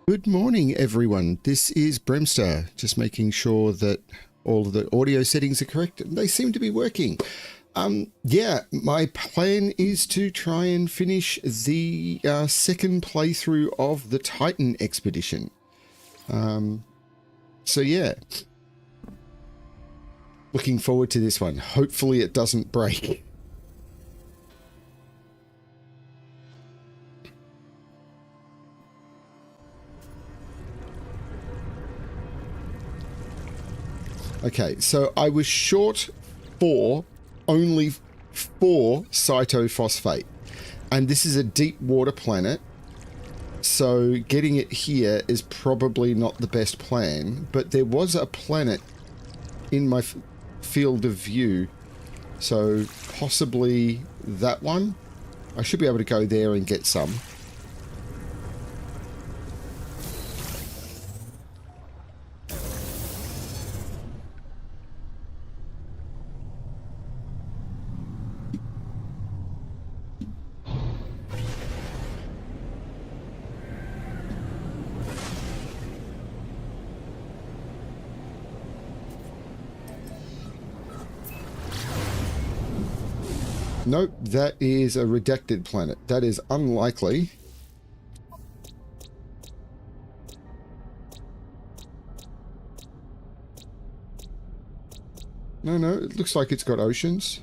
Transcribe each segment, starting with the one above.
Good morning, everyone. This is Bremster, just making sure that all of the audio settings are correct. They seem to be working. Yeah, my plan is to try and finish the second playthrough of the Titan Expedition. So yeah, looking forward to this one. Hopefully it doesn't break. Okay, so I was short for only 4 cytophosphate, and this is a deep water planet, so getting it here is probably not the best plan, but there was a planet in my field of view, so possibly that one. I should be able to go there and get some. Nope, that is a rejected planet. That is unlikely. No, it looks like it's got oceans.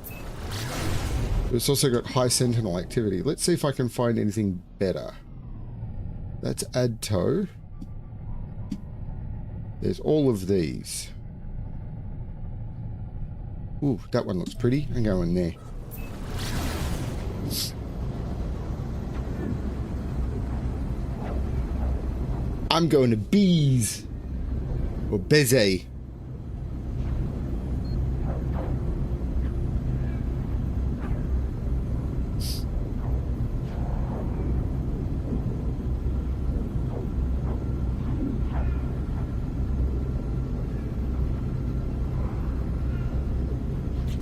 But it's also got high sentinel activity. Let's see if I can find anything better. That's Adto. There's all of these. Ooh, that one looks pretty. I'm going there. I'm going to Bees. Or Beze.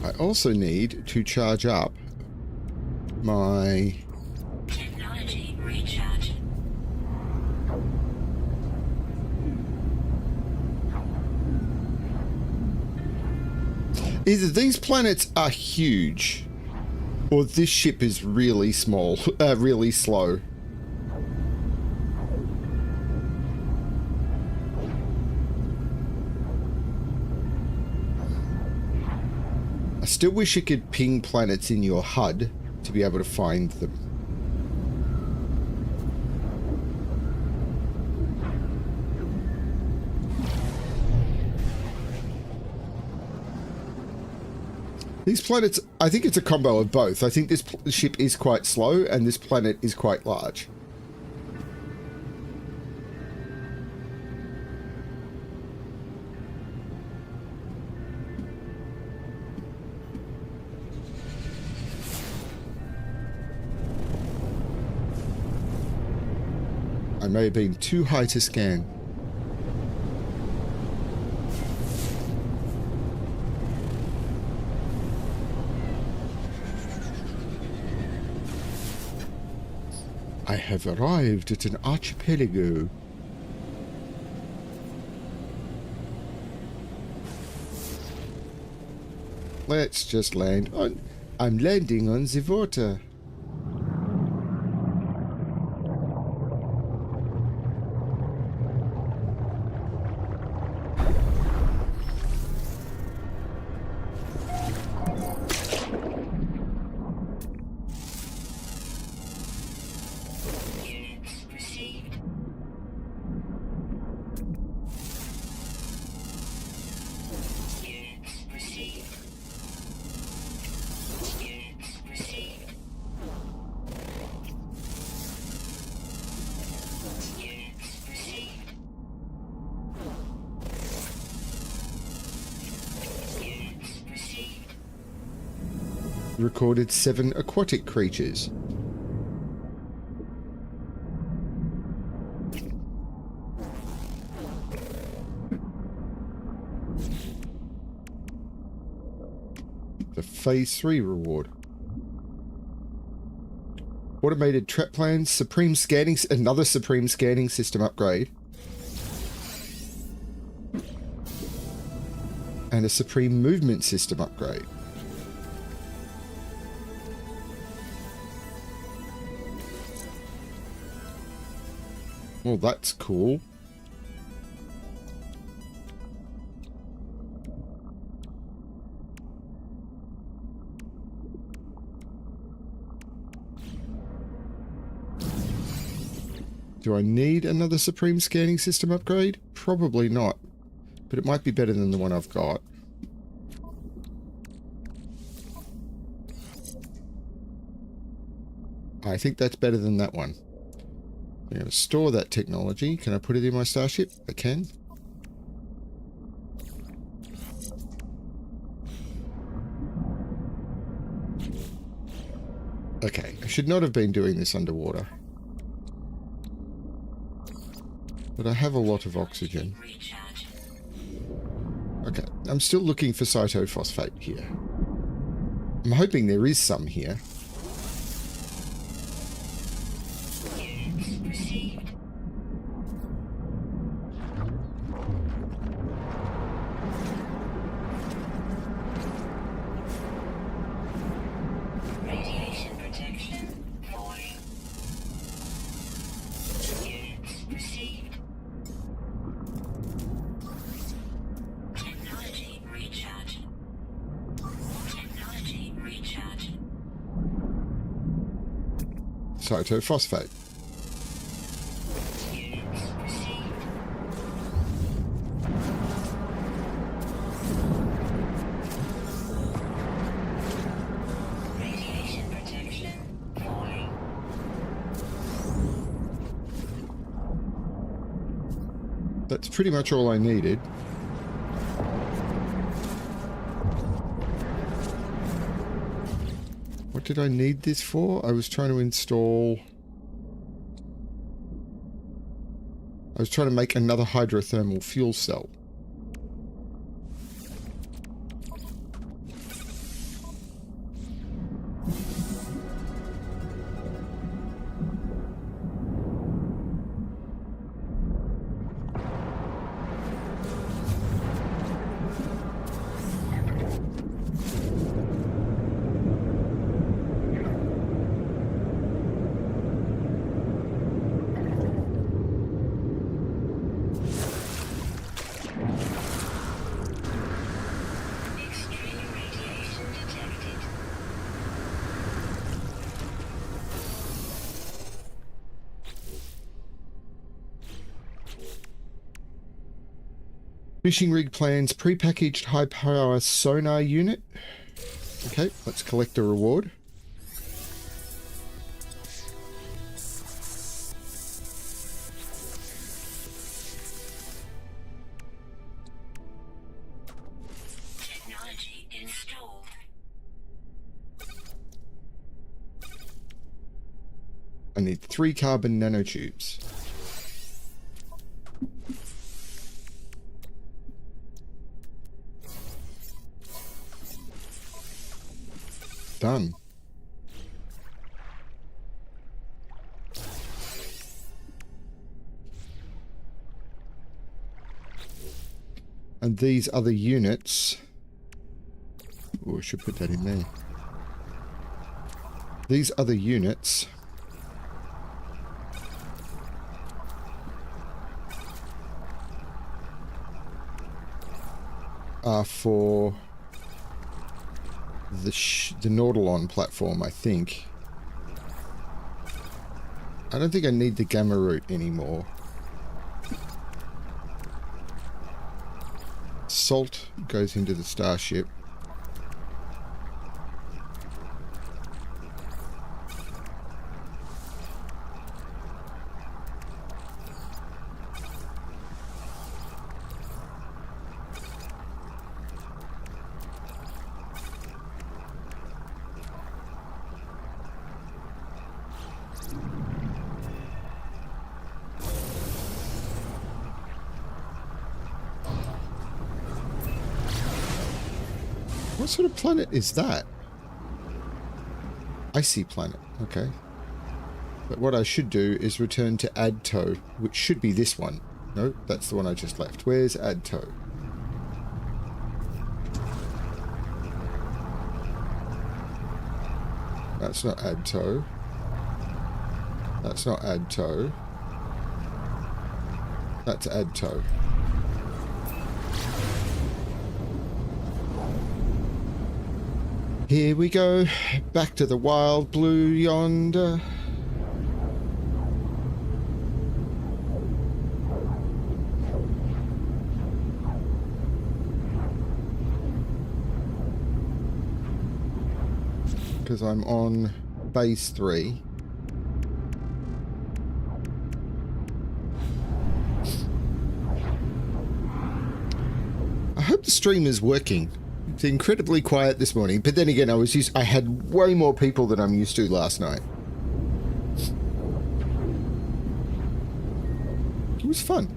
I also need to charge up my technology recharge. Either these planets are huge, or this ship is really small, really slow. I still wish you could ping planets in your HUD to be able to find them. These planets, I think it's a combo of both. I think this ship is quite slow and this planet is quite large. I may have been too high to scan. I have arrived at an archipelago. Let's just land on... I'm landing on the water. Recorded 7 aquatic creatures. The Phase 3 reward. Automated trap plans, supreme scanning, another supreme scanning system upgrade. And a supreme movement system upgrade. Well, that's cool. Do I need another supreme scanning system upgrade? Probably not. But it might be better than the one I've got. I think that's better than that one. I'm going to store that technology. Can I put it in my starship? I can. Okay, I should not have been doing this underwater. But I have a lot of oxygen. Okay, I'm still looking for cytophosphate here. I'm hoping there is some here. Radiation protection falling. Units received. Technology recharge. Technology recharge. Cytophosphate. Units received. Radiation protection falling. That's pretty much all I needed. What did I need this for? I was trying to install... I was trying to make another hydrothermal fuel cell. Extreme radiation detected. Fishing rig plans, prepackaged high power sonar unit. Okay, let's collect a reward. Technology installed. I need 3 carbon nanotubes. Done. And these other units... Oh, I should put that in there. These other units... are for the Nautilon platform, I think. I don't think I need the gamma root anymore. Salt goes into the starship. What sort of planet is that? Icy planet, okay. But what I should do is return to add tow, which should be this one. No, that's the one I just left. Where's add tow? That's not add tow. That's not add tow. That's add tow. Here we go. Back to the wild blue yonder. Because I'm on base 3. I hope the stream is working. It's incredibly quiet this morning, but then again, I had way more people than I'm used to last night. It was fun.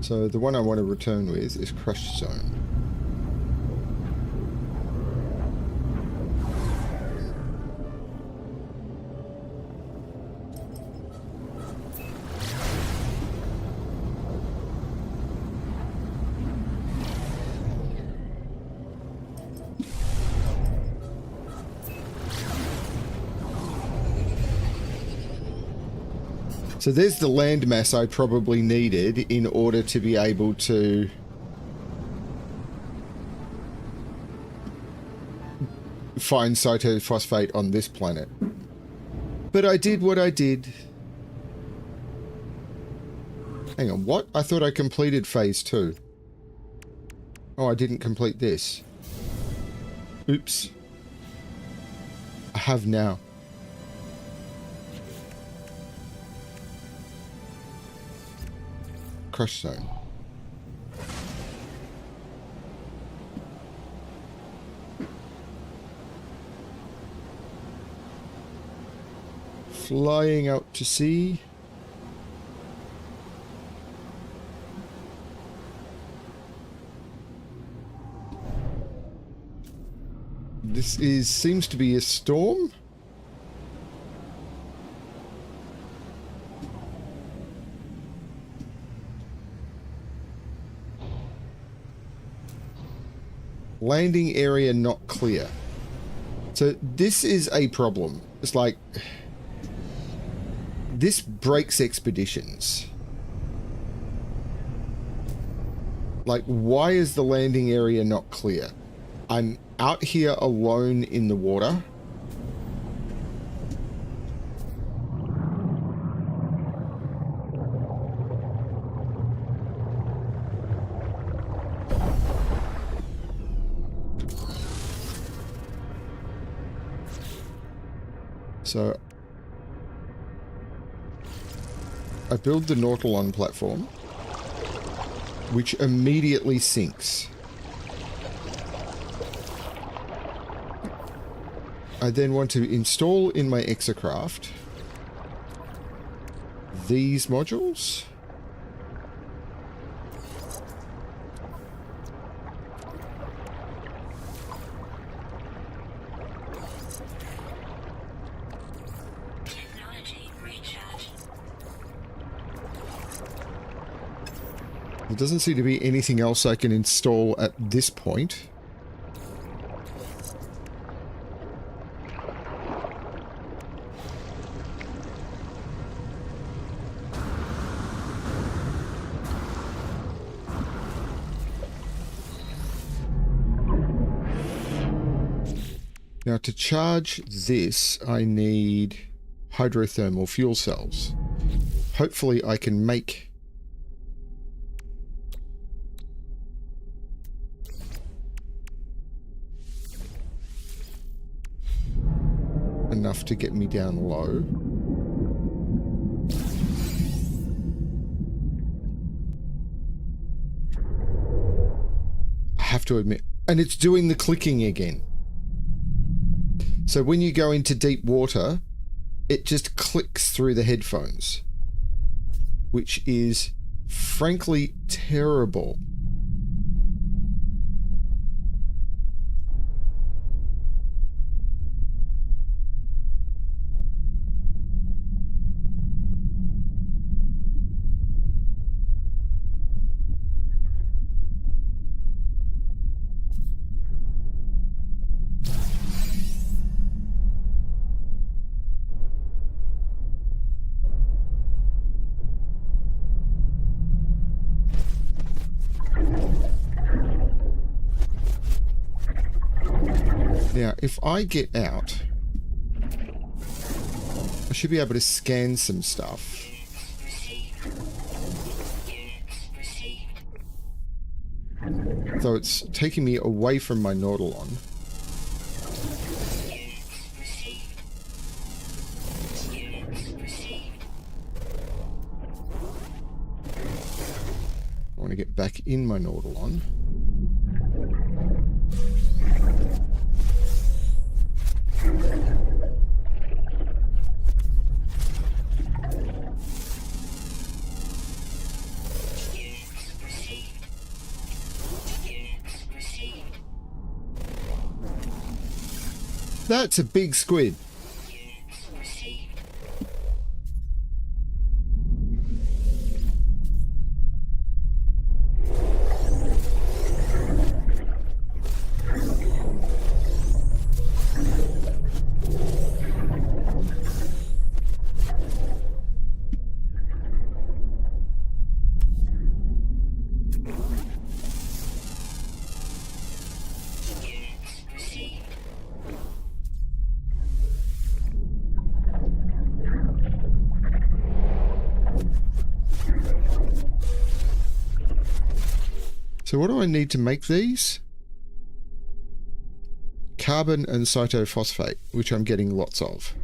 So the one I want to return with is Crush Zone. So there's the landmass I probably needed in order to be able to find cytophosphate on this planet. But I did what I did. Hang on, what? I thought I completed phase 2. Oh, I didn't complete this. Oops. I have now. Crush Zone. Flying out to sea. This seems to be a storm. Landing area not clear. So this is a problem. It's like, this breaks expeditions. Like, why is the landing area not clear? I'm out here alone in the water. So I build the Nautilon platform, which immediately sinks. I then want to install in my exocraft these modules. Technology recharge. There doesn't seem to be anything else I can install at this point. Now, to charge this, I need hydrothermal fuel cells. Hopefully I can make enough to get me down low. I have to admit, and it's doing the clicking again. So when you go into deep water, it just clicks through the headphones, which is frankly terrible. Now, if I get out, I should be able to scan some stuff. So it's taking me away from my Nautilon. I want to get back in my Nautilon. That's a big squid. So what do I need to make these? Carbon and cytophosphate, which I'm getting lots of.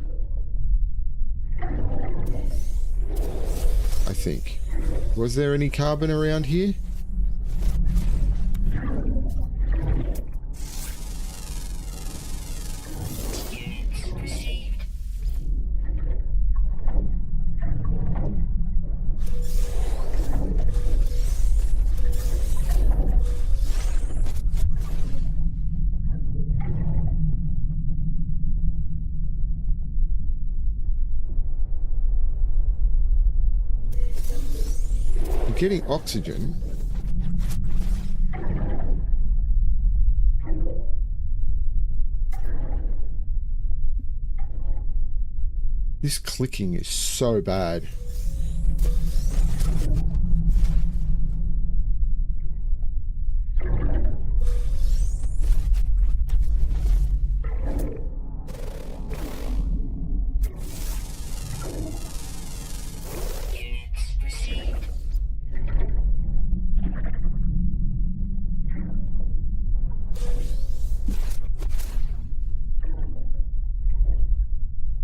I think. Was there any carbon around here? Getting oxygen. This clicking is so bad.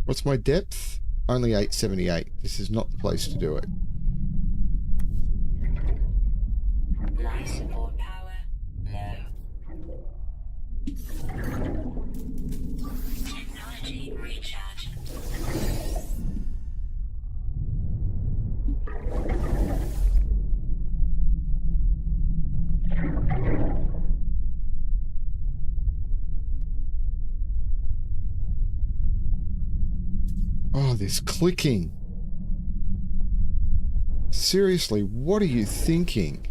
What's my depth? Only 878. This is not the place to do it. Life support power low. Technology recharge. Oh, this clicking. Seriously, what are you thinking?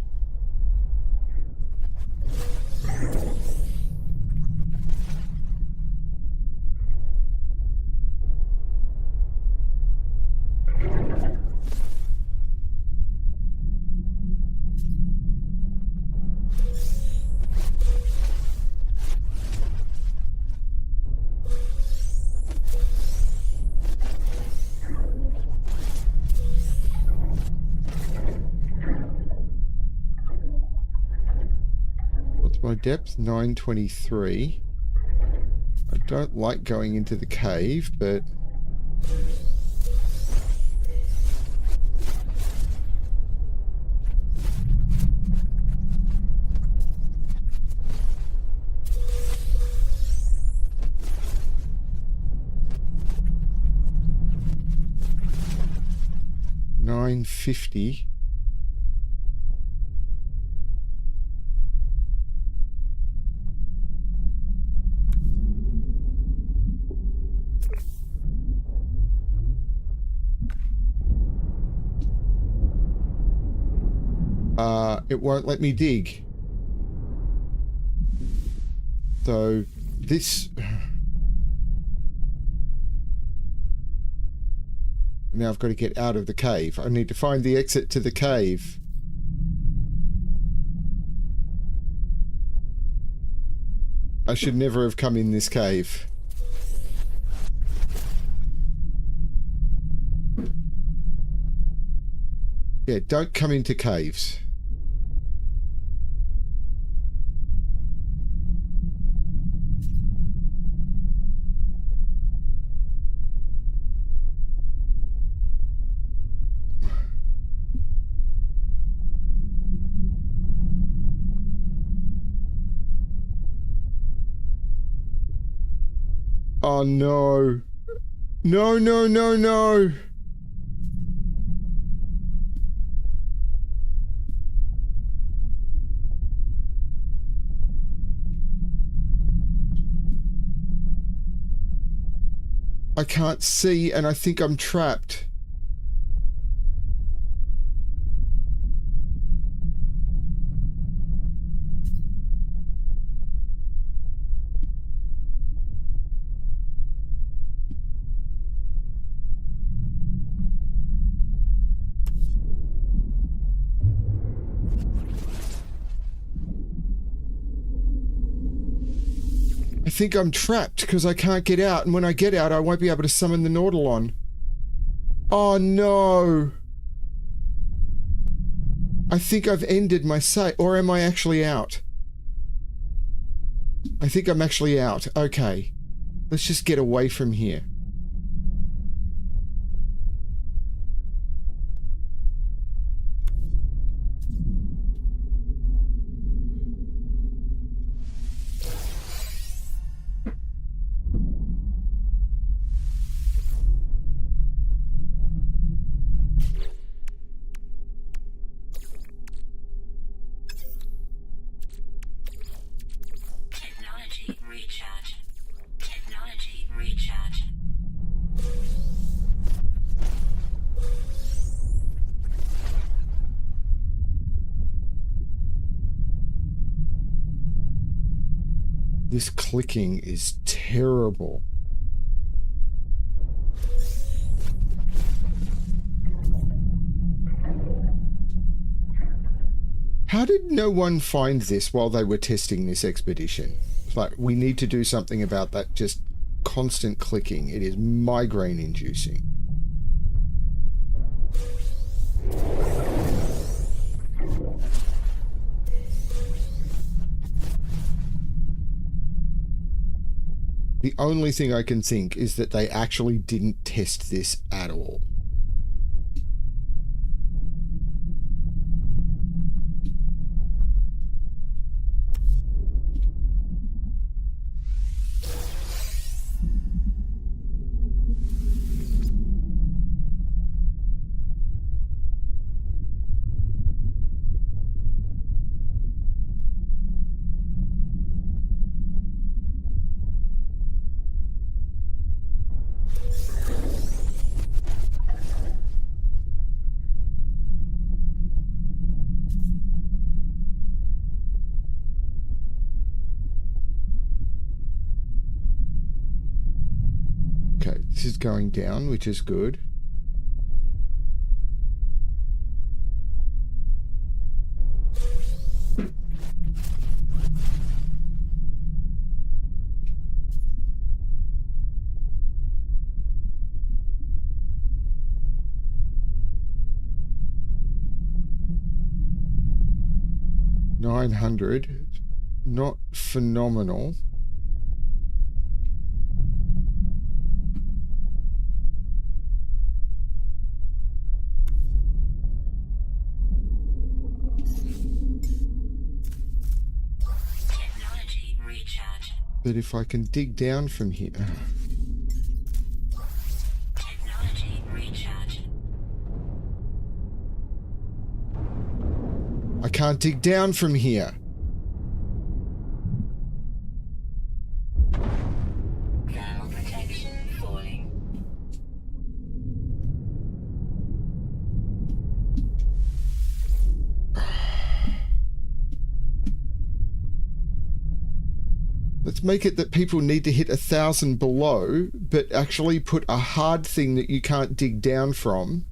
My depth, 923. I don't like going into the cave, but... $950. it won't let me dig. So this... Now I've got to get out of the cave. I need to find the exit to the cave. I should never have come in this cave. Yeah, don't come into caves. Oh no. No, no, no, no. I can't see and I think I'm trapped. I think I'm trapped because I can't get out, and when I get out I won't be able to summon the Nautilon. Oh no! I think I've ended my save, or am I actually out? I think I'm actually out. Okay. Let's just get away from here. Technology recharge. Technology recharge. This clicking is terrible. How did no one find this while they were testing this expedition? It's like, we need to do something about that just constant clicking. It is migraine inducing. The only thing I can think is that they actually didn't test this at all. Okay, this is going down, which is good. $900, not phenomenal. Technology recharge. But if I can dig down from here... Technology recharge. I can't dig down from here. Thermal protection falling. Let's make it that people need to hit 1,000 below, but actually put a hard thing that you can't dig down from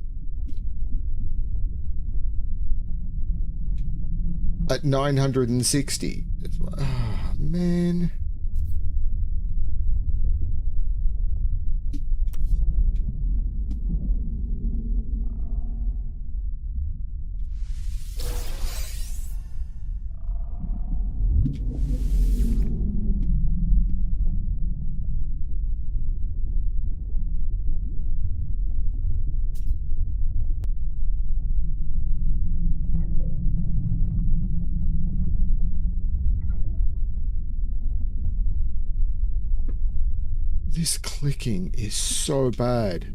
at 960. Oh, man. This clicking is so bad.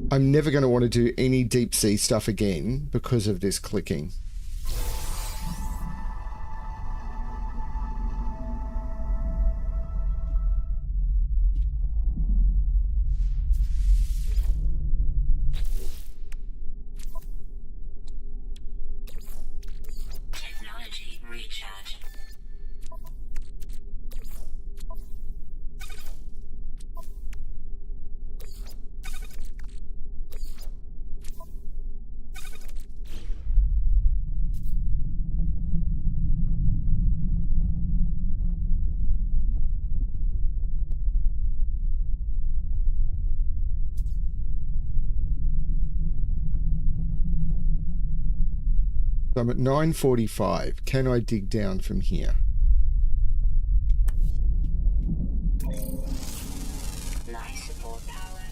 I'm never going to want to do any deep sea stuff again because of this clicking. Technology recharge. So I'm at 945. Can I dig down from here? Life support power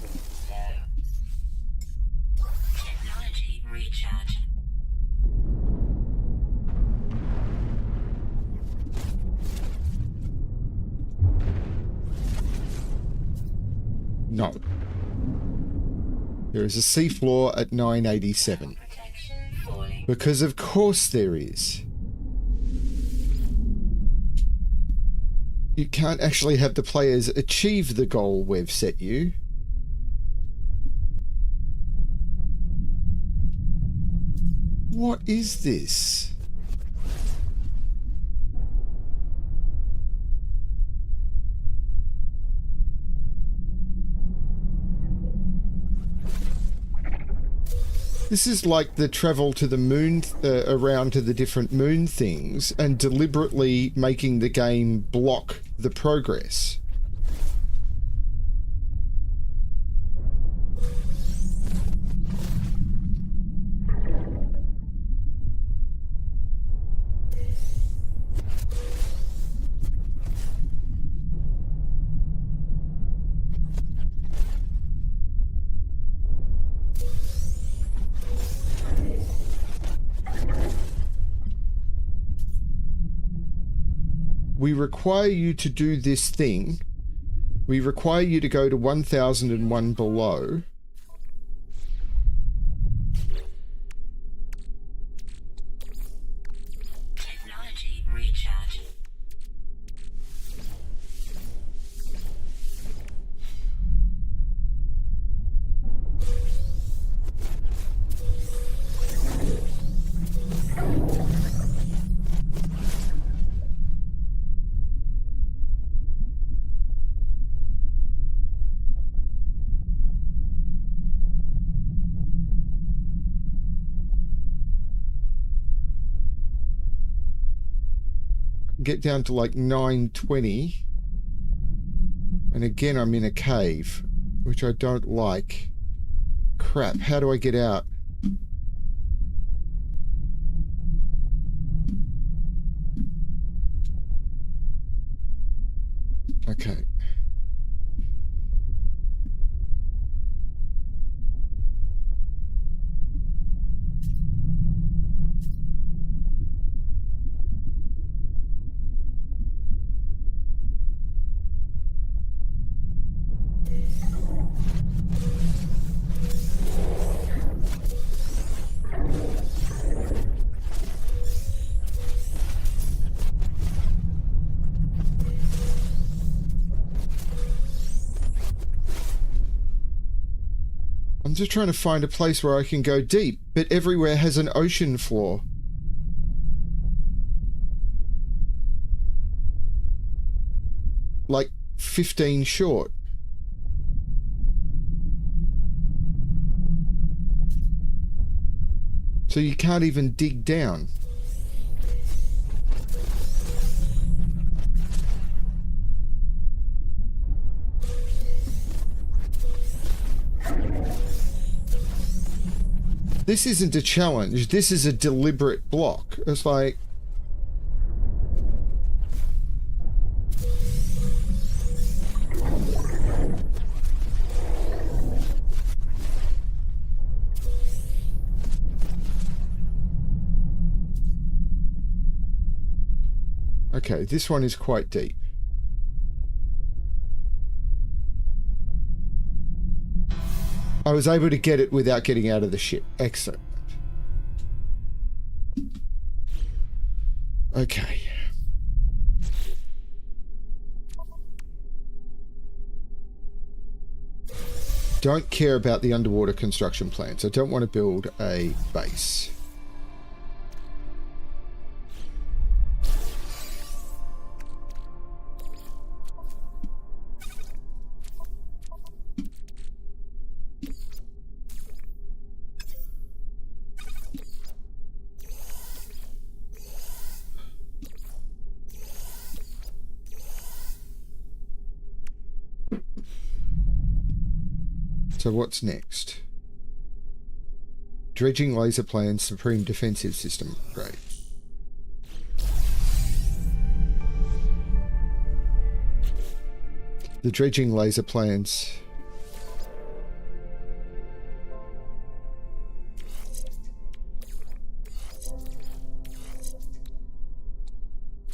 low. Technology recharge. No. There is a seafloor at 987. Protection falling. Because of course there is. You can't actually have the players achieve the goal we've set you. What is this? This is like the travel to the moon, around to the different moon things, and deliberately making the game block the progress. We require you to do this thing. We require you to go to 1001 below. Technology recharge. Get down to like 920. And again, I'm in a cave, which I don't like. Crap, how do I get out? Okay. I'm just trying to find a place where I can go deep, but everywhere has an ocean floor. like 15 short. So you can't even dig down. This isn't a challenge. This is a deliberate block. It's like... Okay, this one is quite deep. I was able to get it without getting out of the ship. Excellent. Okay. Don't care about the underwater construction plans. I don't want to build a base. So what's next? Dredging laser plans, supreme defensive system upgrade. The dredging laser plans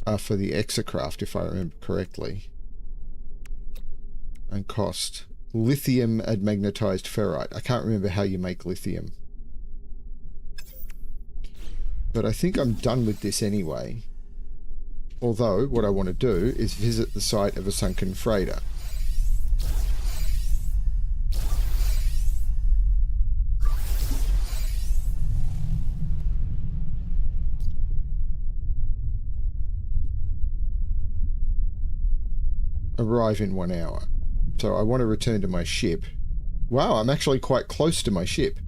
are for the Exocraft, if I remember correctly, and cost lithium and magnetized ferrite. I can't remember how you make lithium. But I think I'm done with this anyway. Although, what I want to do is visit the site of a sunken freighter. Arrive in 1 hour. So I want to return to my ship. Wow, I'm actually quite close to my ship.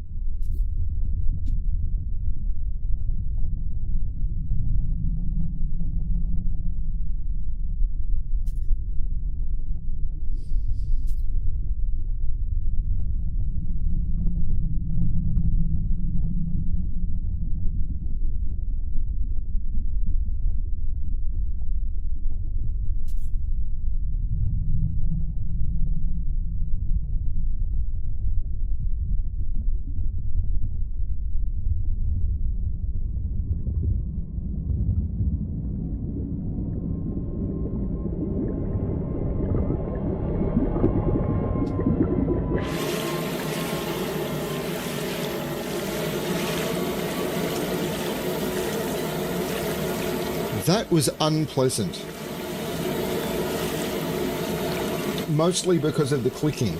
That was unpleasant. Mostly because of the clicking.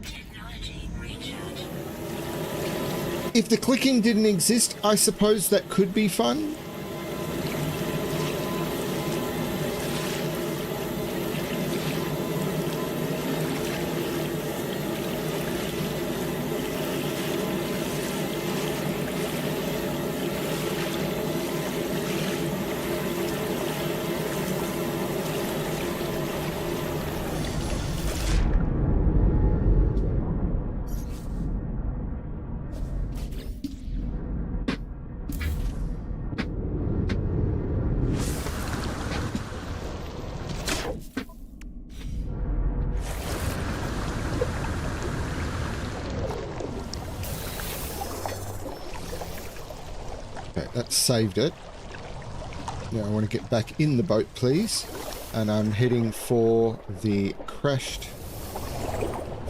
Technology recharge. If the clicking didn't exist, I suppose that could be fun. Okay, that saved it. Now I want to get back in the boat, please. And I'm heading for the crashed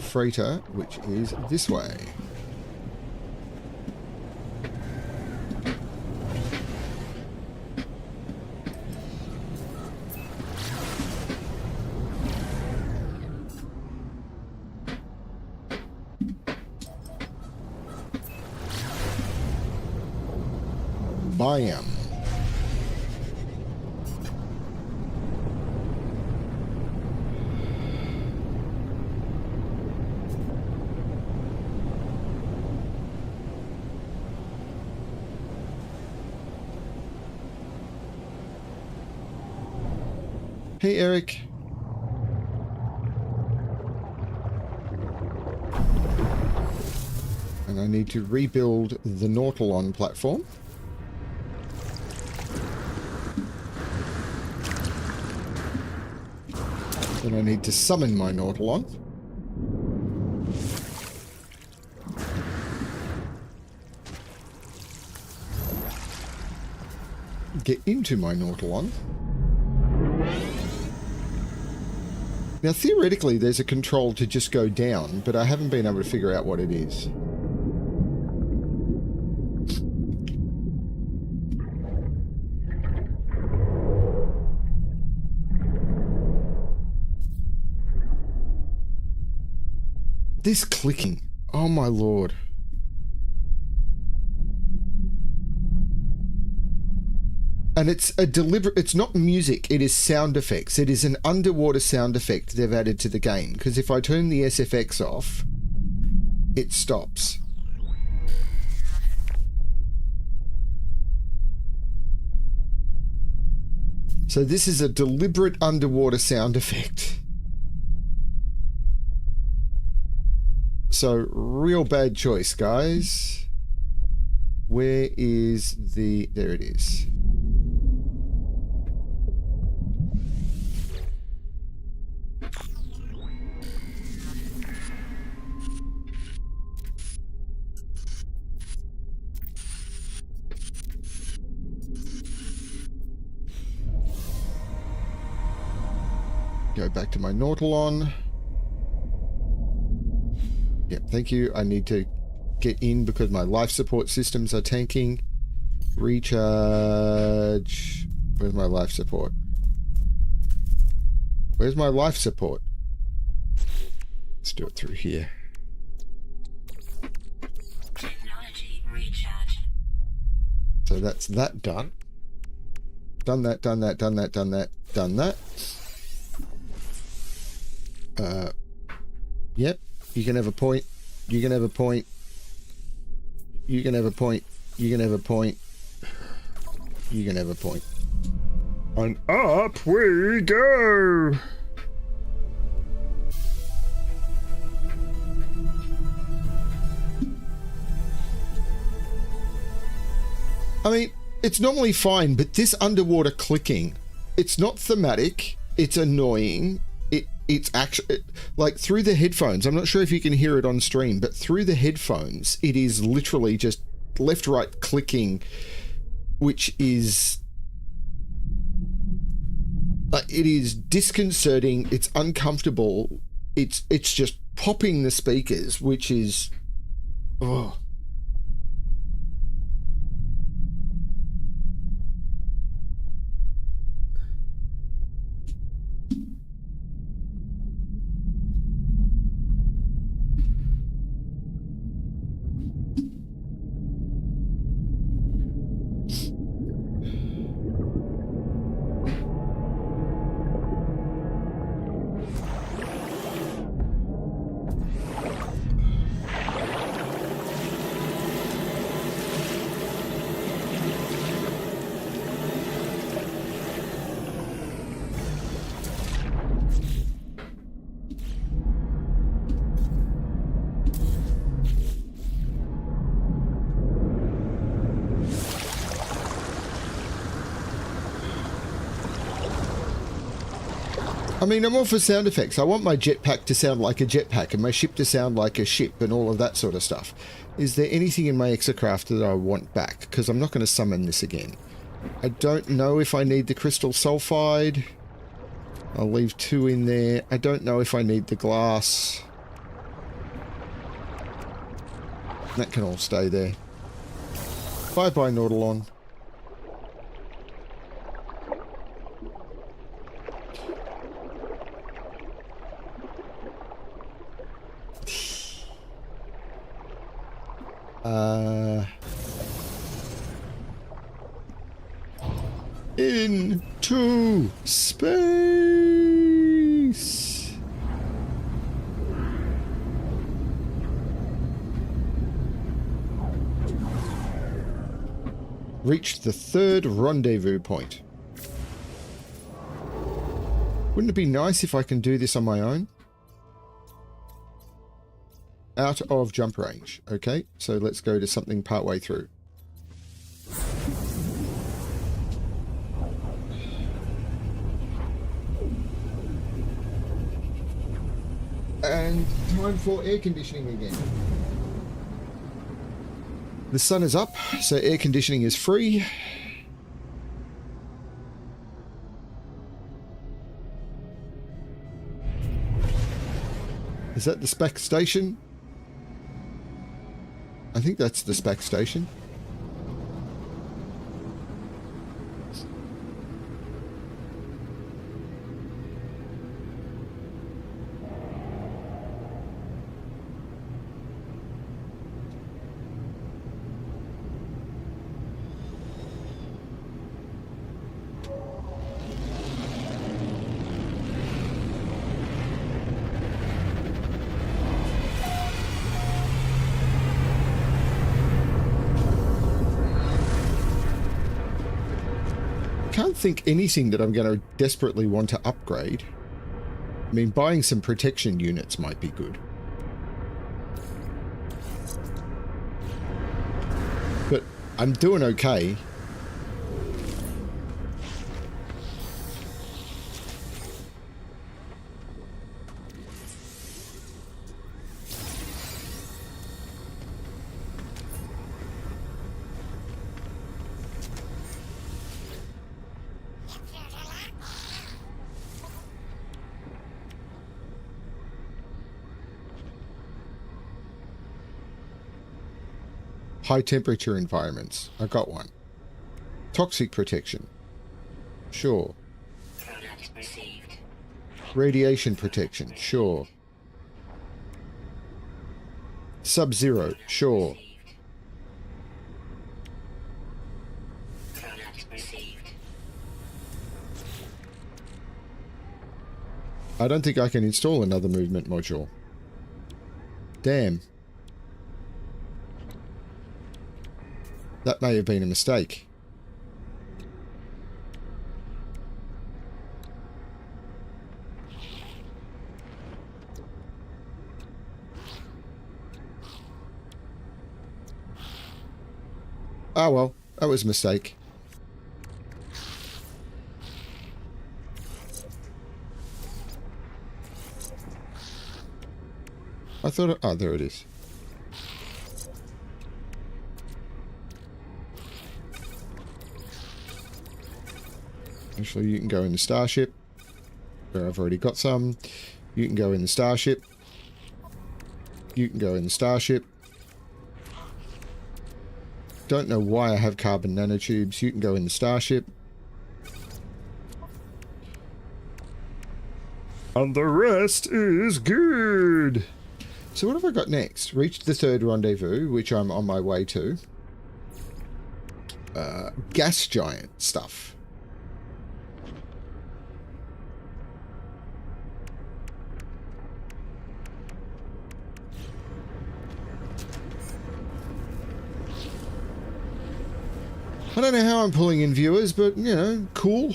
freighter, which is this way. I am. Hey, Eric. And I need to rebuild the Nautilon platform. Then I need to summon my Nautilon. Get into my Nautilon. Now, theoretically, there's a control to just go down, but I haven't been able to figure out what it is. This clicking. Oh, my lord. And it's a deliberate, it's not music, it is sound effects. It is an underwater sound effect they've added to the game. Because if I turn the SFX off, it stops. So this is a deliberate underwater sound effect. So, real bad choice, guys. Where is the... There it is. Go back to my Nautilon. Yep, thank you. I need to get in because my life support systems are tanking. Recharge. Where's my life support? Where's my life support? Let's do it through here. Technology recharge. So that's that done. Done that, done that, done that, done that, done that. Yep. You can have a point. You can have a point. You can have a point. You can have a point. You can have a point. And up we go! I mean, it's normally fine, but this underwater clicking, it's not thematic, it's annoying. It's actually, like, through the headphones, I'm not sure if you can hear it on stream, but through the headphones, it is literally just left-right clicking, which is... it is disconcerting, it's uncomfortable, it's just popping the speakers, which is... Oh. I mean, I'm all for sound effects. I want my jetpack to sound like a jetpack and my ship to sound like a ship and all of that sort of stuff. Is there anything in my exocraft that I want back? Because I'm not going to summon this again. I don't know if I need the crystal sulfide. I'll leave 2 in there. I don't know if I need the glass. That can all stay there. Bye-bye, Nautilon. into space. Reached the third rendezvous point. Wouldn't it be nice if I can do this on my own? Out of jump range. Okay, so let's go to something partway through. And time for air conditioning again. The sun is up, so air conditioning is free. Is that the spec station? I think that's the spec station. Can't think anything that I'm going to desperately want to upgrade. I mean, buying some protection units might be good. But I'm doing okay. High temperature environments. I got one. Toxic protection. Sure. Product received. Radiation protection. Sure. Sub-zero. Sure. Product received. I don't think I can install another movement module. Damn. That may have been a mistake. Ah, well, that was a mistake. I thought... Oh, there it is. Actually, you can go in the Starship, where I've already got some. You can go in the Starship. You can go in the Starship. Don't know why I have carbon nanotubes. You can go in the Starship. And the rest is good. So what have I got next? Reached the third rendezvous, which I'm on my way to. Gas giant stuff. I don't know how I'm pulling in viewers, but, you know, cool.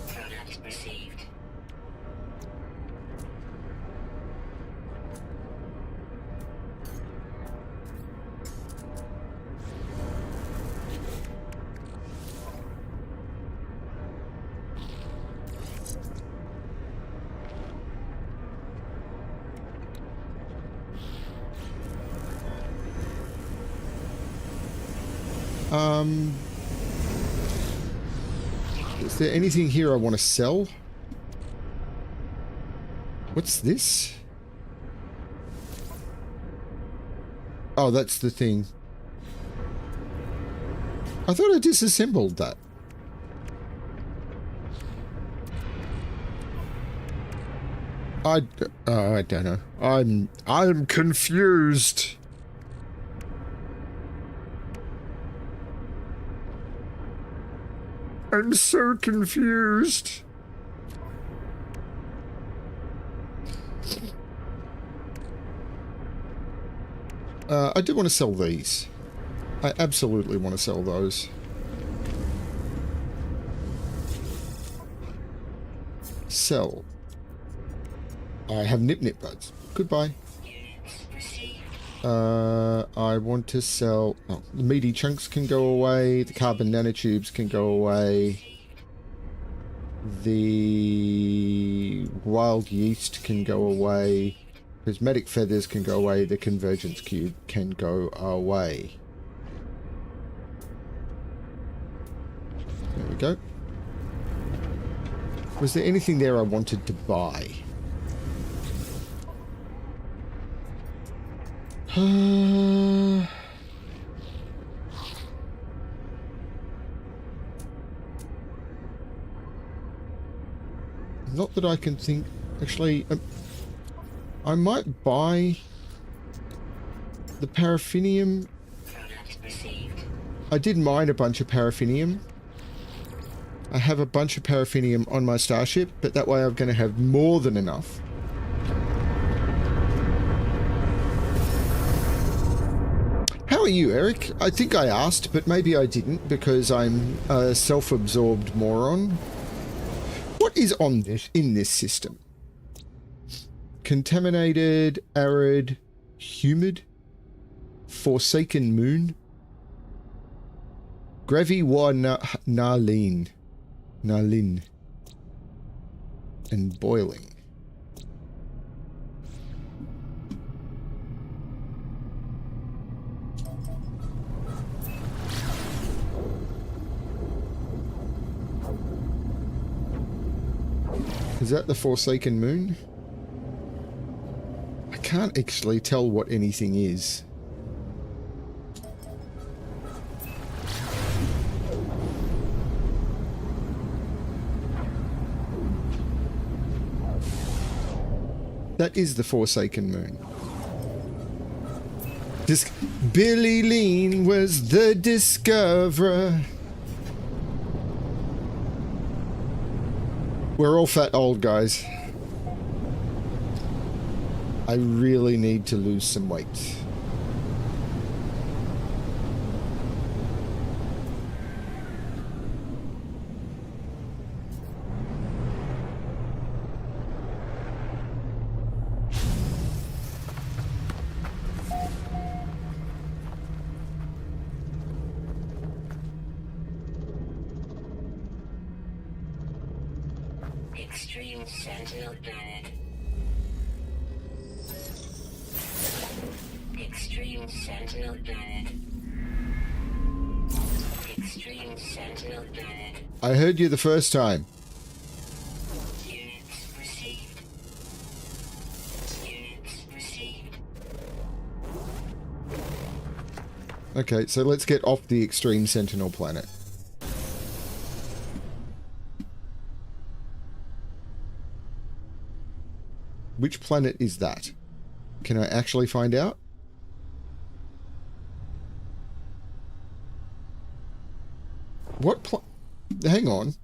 Product received. Is there anything here I want to sell? What's this? Oh, that's the thing. I thought I disassembled that. I don't know. I'm confused. I'm so confused. I do want to sell these. I absolutely want to sell those. Sell. I have nip buds. Goodbye. Units received. I want to sell... Oh, the meaty chunks can go away. The carbon nanotubes can go away. The wild yeast can go away. Prismatic feathers can go away. The convergence cube can go away. There we go. Was there anything there I wanted to buy? Not that I can think. Actually, I might buy the paraffinium. Product received. I did mine a bunch of paraffinium. I have a bunch of paraffinium on my starship, but that way I'm going to have more than enough. How are you, Eric? I think I asked, but maybe I didn't because I'm a self-absorbed moron. What is on this in this system? Contaminated, arid, humid, forsaken moon, Gravi wa Nalin, and boiling. Is that the Forsaken Moon? I can't actually tell what anything is. That is the Forsaken Moon. Billy Lean was the discoverer. We're all fat old guys. I really need to lose some weight. Extreme Sentinel planet. Extreme Sentinel planet. Extreme Sentinel planet. I heard you the first time. Units received. Units received. Okay, so let's get off the Extreme Sentinel planet. Which planet is that? Can I actually find out? What hang on.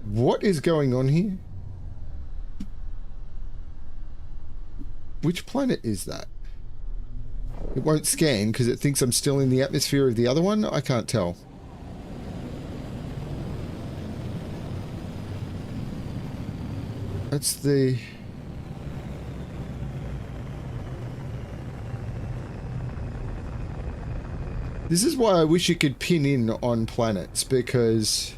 What is going on here? Which planet is that? It won't scan because it thinks I'm still in the atmosphere of the other one? I can't tell. That's the... This is why I wish you could pin in on planets, because...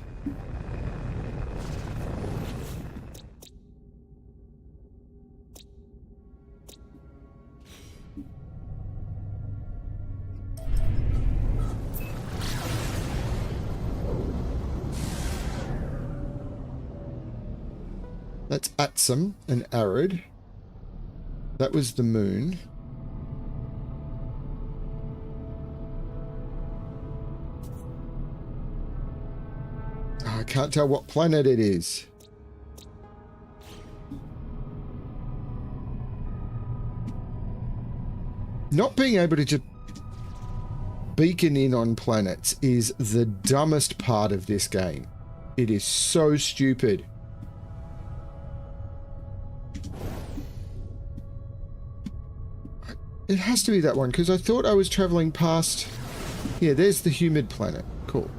That's Atsum and Arid. That was the moon. Oh, I can't tell what planet it is. Not being able to just beacon in on planets is the dumbest part of this game. It is so stupid. It has to be that one, because I thought I was traveling past... Yeah, there's the humid planet. Cool.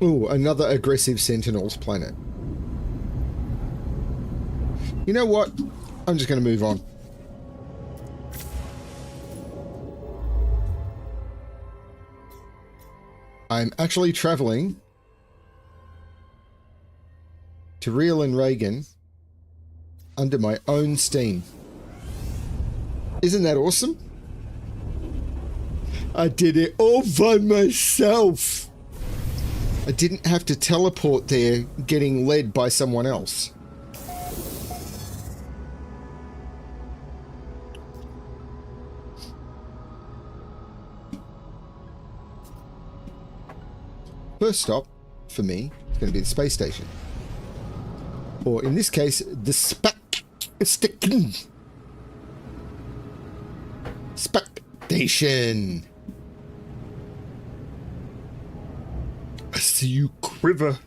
Oh, another aggressive Sentinels planet. You know what? I'm just going to move on. I'm actually traveling to Real and Reagan under my own steam. Isn't that awesome? I did it all by myself. I didn't have to teleport there getting led by someone else. First stop, for me, is going to be the space station. Or in this case, the Spec-Station. I see you quiver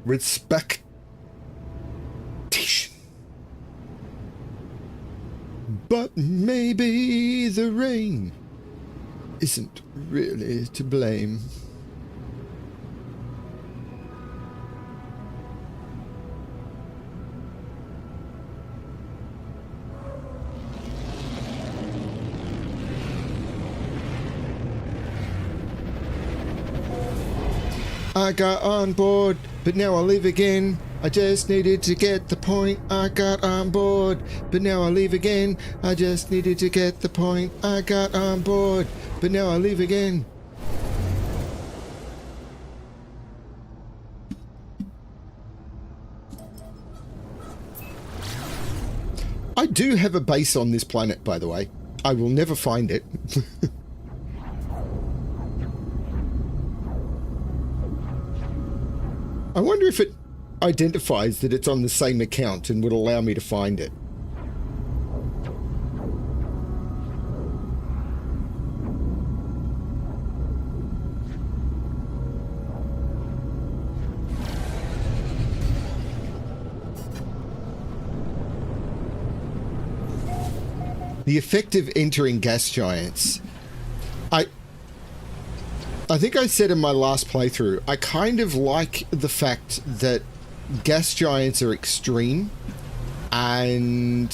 with spectation. But maybe the rain isn't really to blame. I got on board, but now I leave again. I just needed to get the point. I got on board, but now I leave again. I just needed to get the point. I got on board, but now I leave again. I do have a base on this planet, by the way. I will never find it. I wonder if it identifies that it's on the same account and would allow me to find it. The effect of entering gas giants. I think I said in my last playthrough, I kind of like the fact that gas giants are extreme, and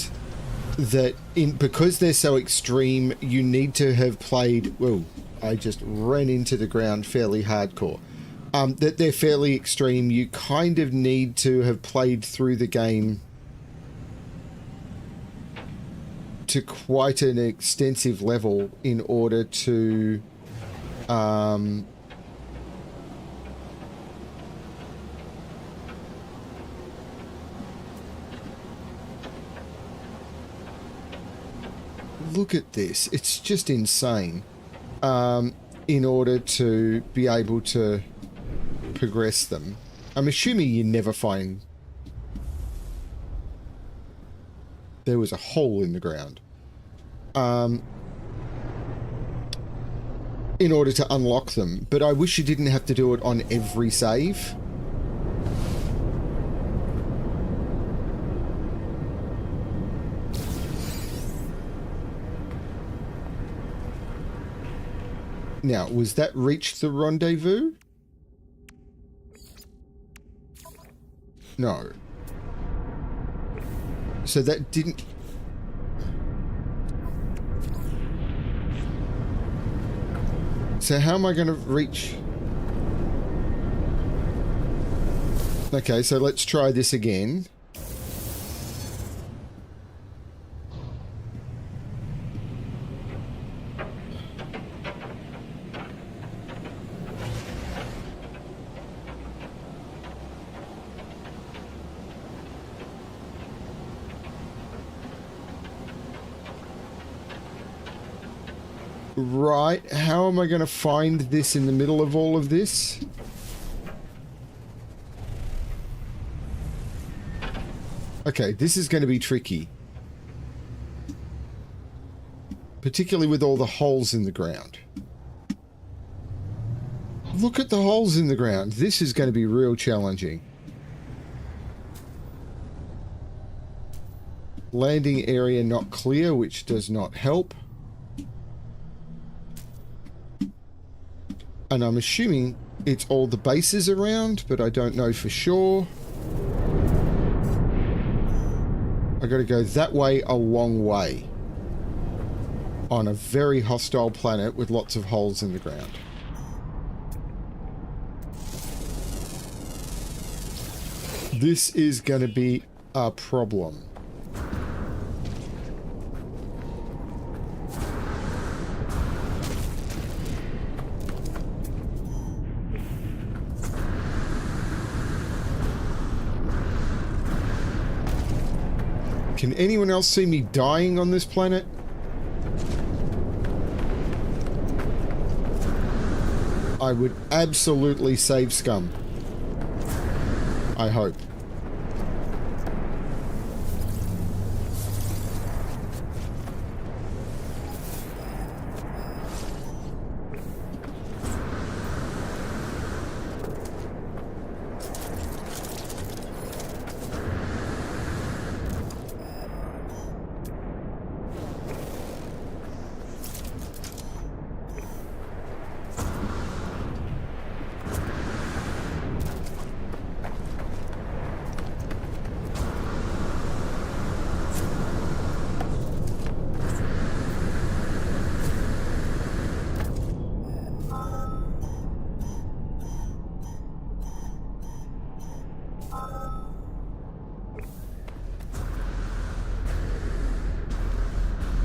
that because they're so extreme, you need to have played... Whoa, I just ran into the ground fairly hardcore. That they're fairly extreme, you kind of need to have played through the game to quite an extensive level in order to... look at this. It's just insane. In order to be able to progress them. I'm assuming you never find... There was a hole in the ground. In order to unlock them, but I wish you didn't have to do it on every save. Now, was that reach the rendezvous? No. So that didn't... So how am I going to reach... Okay, so let's try this again. Right, how am I going to find this in the middle of all of this? Okay, this is going to be tricky. Particularly with all the holes in the ground. Look at the holes in the ground. This is going to be real challenging. Landing area not clear, which does not help. And I'm assuming it's all the bases around, but I don't know for sure. I got to go that way a long way. On a very hostile planet with lots of holes in the ground. This is going to be a problem. Can anyone else see me dying on this planet? I would absolutely save scum. I hope.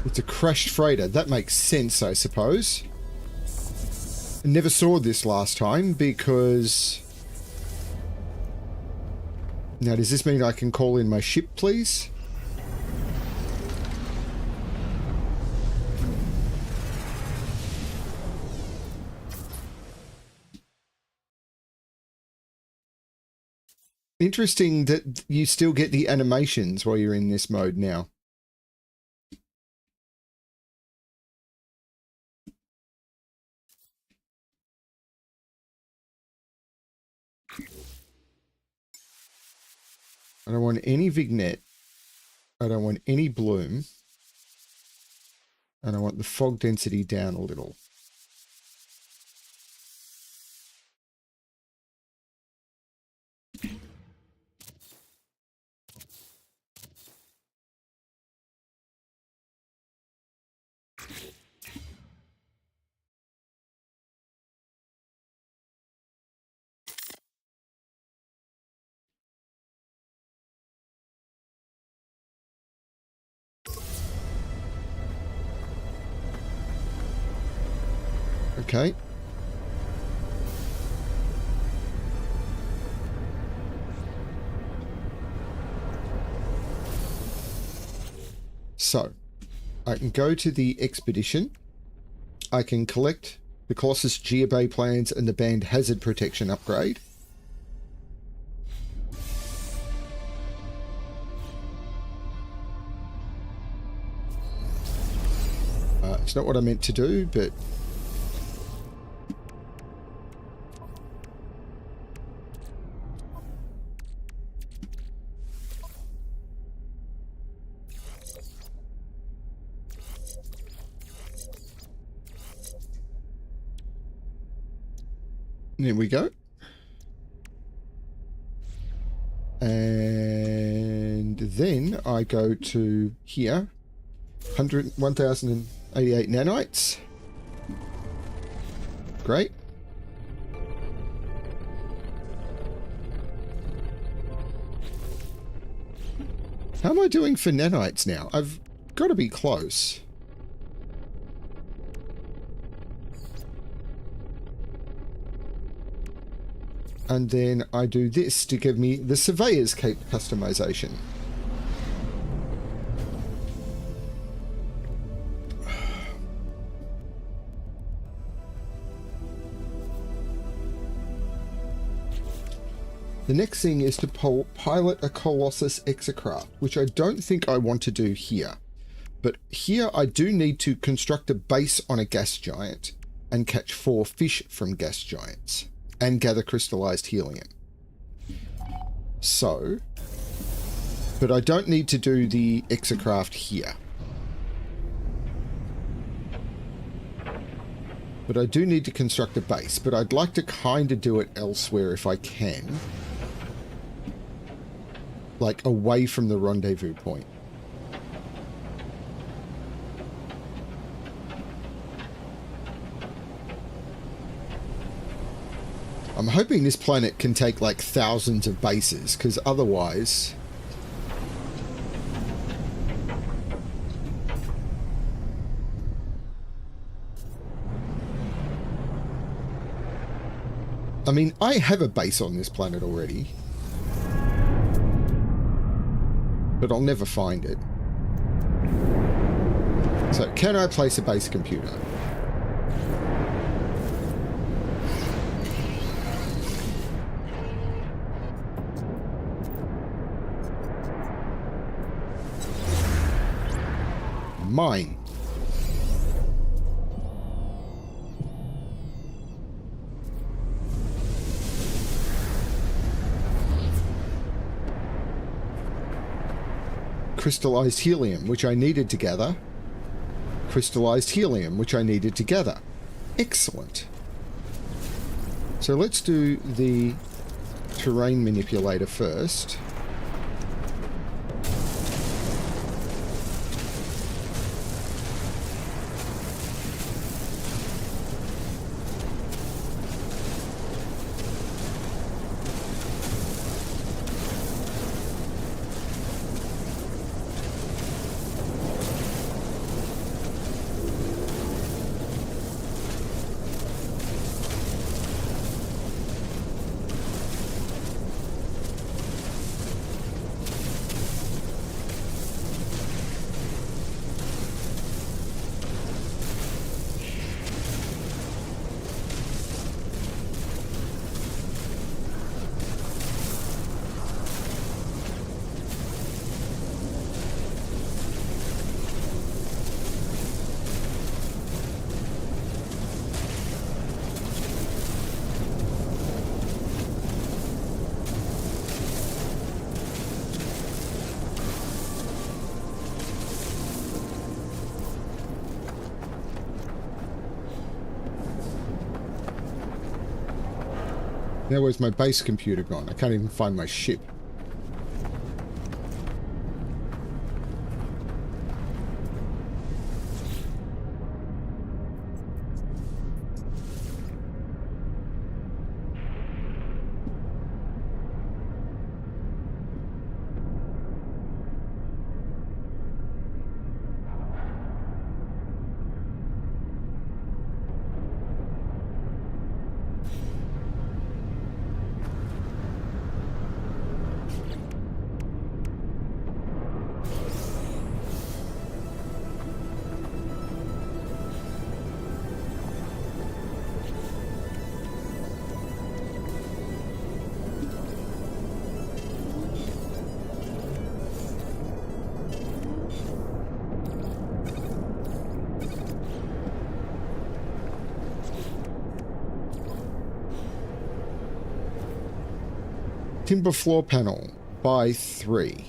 It's a crashed freighter. That makes sense, I suppose. I never saw this last time because... Now, does this mean I can call in my ship, please? Interesting that you still get the animations while you're in this mode now. I don't want any vignette. I don't want any bloom. And I want the fog density down a little. Okay. So, I can go to the expedition. I can collect the Colossus Geobay plans and the band hazard protection upgrade. It's not what I meant to do, but... There we go. And then I go to here. 1088 nanites. Great. How am I doing for nanites now? I've got to be close. And then I do this to give me the Surveyor's Cape customization. The next thing is to pilot a Colossus Exocraft, which I don't think I want to do here. But here I do need to construct a base on a gas giant and catch 4 fish from gas giants and gather crystallized helium. So, but I don't need to do the Exocraft here. But I do need to construct a base, but I'd like to kind of do it elsewhere if I can. Like away from the rendezvous point. I'm hoping this planet can take like thousands of bases, because otherwise... I mean, I have a base on this planet already. But I'll never find it. So, can I place a base computer? Mine. Crystallized helium, which I needed to gather. Crystallized helium, which I needed to gather. Excellent. So let's do the terrain manipulator first. Now where's my base computer gone? I can't even find my ship. Timber floor panel by 3.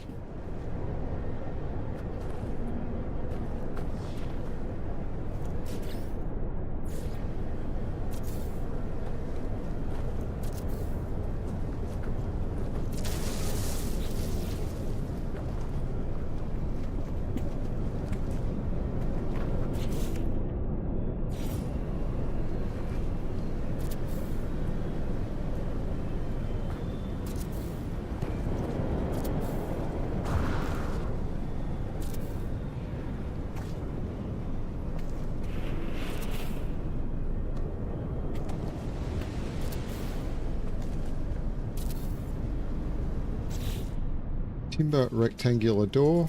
Timber rectangular door.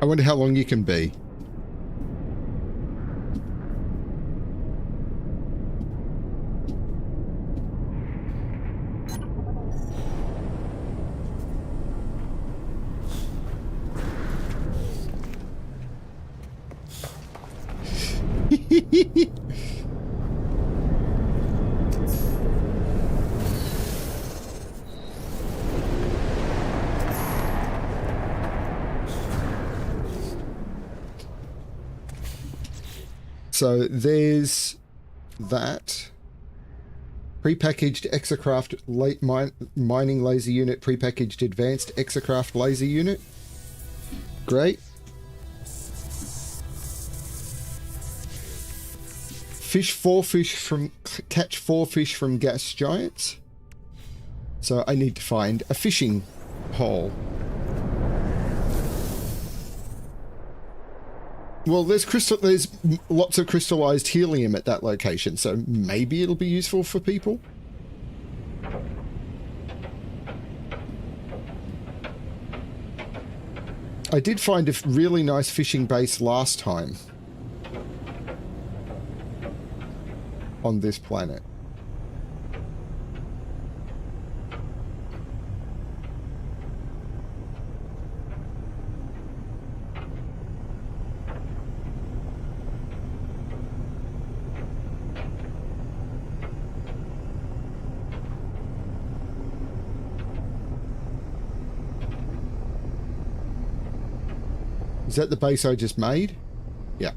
I wonder how long you can be. So there's that. Prepackaged Exocraft mining laser unit, prepackaged advanced Exocraft laser unit. Great. Catch 4 fish from gas giants. So I need to find a fishing hole. Well, there's lots of crystallized helium at that location, so maybe it'll be useful for people. I did find a really nice fishing base last time on this planet. Is that the base I just made? Yeah.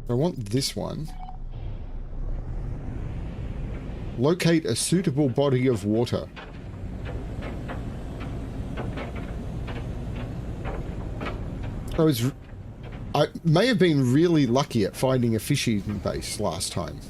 I want this one. Locate a suitable body of water. I may have been really lucky at finding a fishing base last time.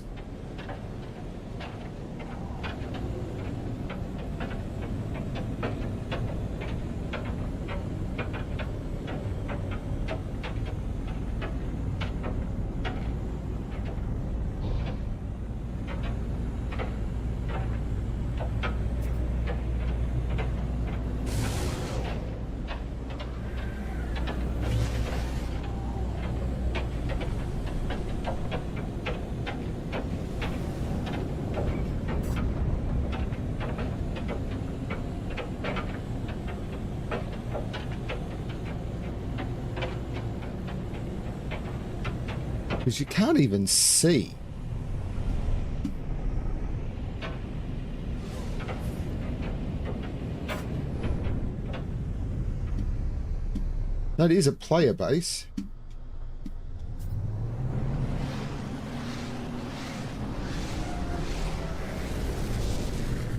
Because you can't even see. That is a player base.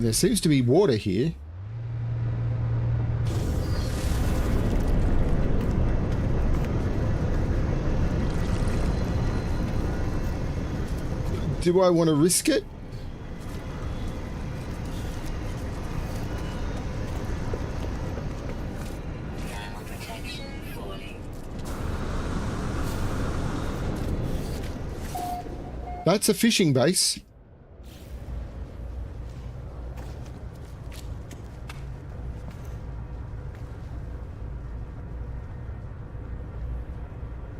There seems to be water here. Do I want to risk it? Thermal protection falling. That's a fishing base.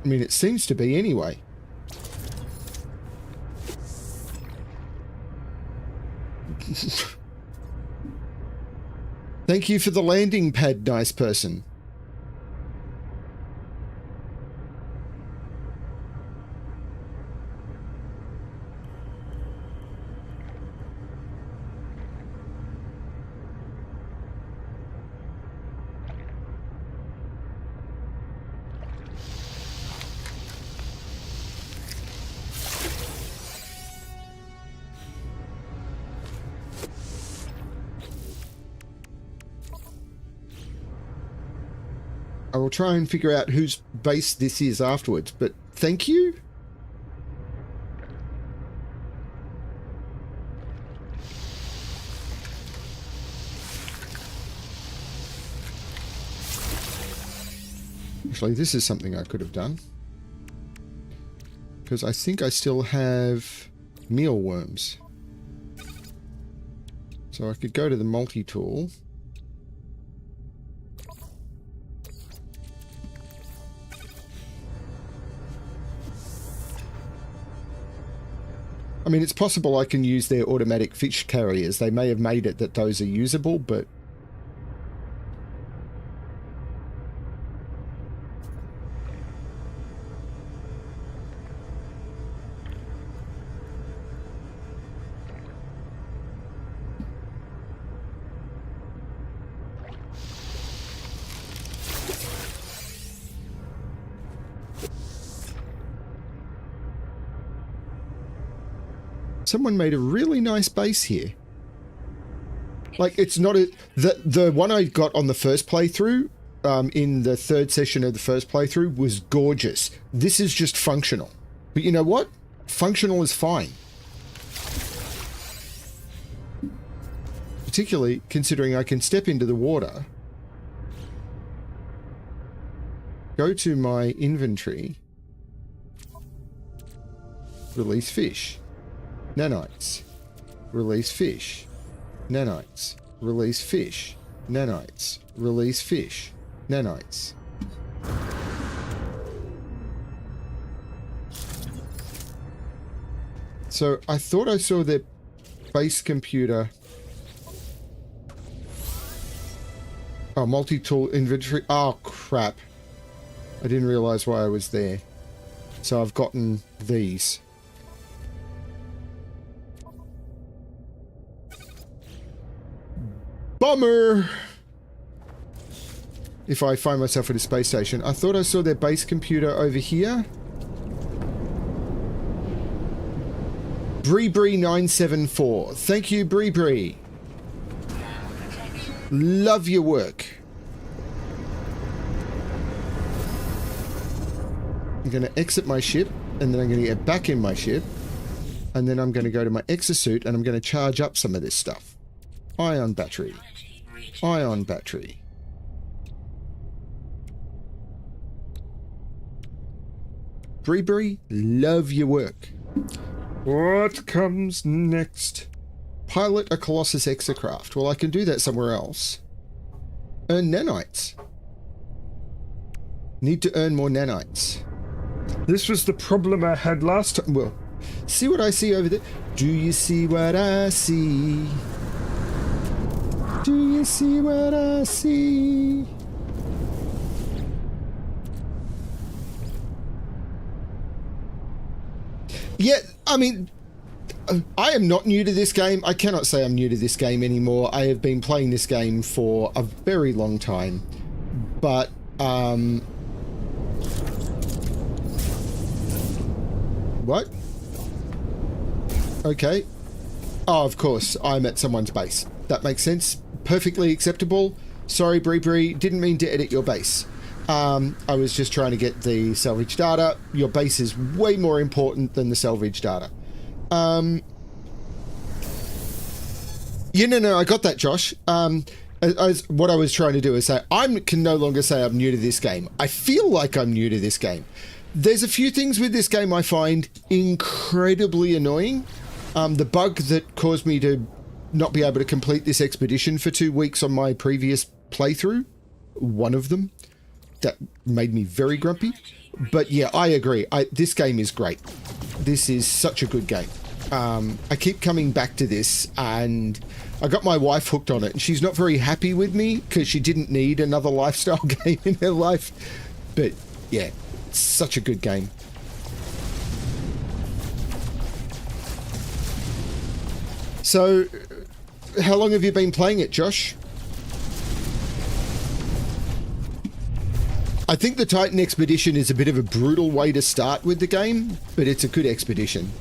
I mean, it seems to be anyway. Thank you for the landing pad, nice person. I will try and figure out whose base this is afterwards, but thank you. Actually, this is something I could have done. Because I think I still have mealworms. So I could go to the multi-tool. I mean, it's possible I can use their automatic fish carriers. They may have made it that those are usable, but... Someone made a really nice base here. Like, it's not a... The one I got on the first playthrough, in the third session of the first playthrough, was gorgeous. This is just functional. But you know what? Functional is fine. Particularly considering I can step into the water, go to my inventory, release fish. Nanites. Release fish. Nanites. Release fish. Nanites. Release fish. Nanites. So I thought I saw their base computer. Oh, multi-tool inventory. Oh, crap. I didn't realize why I was there. So I've gotten these. Bummer! If I find myself at a space station. I thought I saw their base computer over here. Bree974. Thank you, Bree. Love your work. I'm going to exit my ship, and then I'm going to get back in my ship, and then I'm going to go to my exosuit, and I'm going to charge up some of this stuff. Ion battery. Ion battery. Bree, love your work. What comes next? Pilot a Colossus exocraft. Well, I can do that somewhere else. Earn nanites. Need to earn more nanites. This was the problem I had last time. Well, see what I see over there? Do you see what I see? Do you see what I see? Yeah, I mean, I am not new to this game. I cannot say I'm new to this game anymore. I have been playing this game for a very long time. But, what? Okay. Oh, of course, I'm at someone's base. That makes sense. Perfectly acceptable. Sorry, Bree, didn't mean to edit your base. I was just trying to get the salvage data. Your base is way more important than the salvage data. Yeah, no, I got that, Josh. As what I was trying to do is say, I can no longer say I'm new to this game. I feel like I'm new to this game. There's a few things with this game I find incredibly annoying. The bug that caused me to not be able to complete this expedition for 2 weeks on my previous playthrough, one of them, that made me very grumpy. But yeah, I agree. This game is great. This is such a good game. I keep coming back to this, and I got my wife hooked on it, and she's not very happy with me because she didn't need another lifestyle game in her life. But yeah, it's such a good game. So, how long have you been playing it, Josh? I think the Titan Expedition is a bit of a brutal way to start with the game, but it's a good expedition.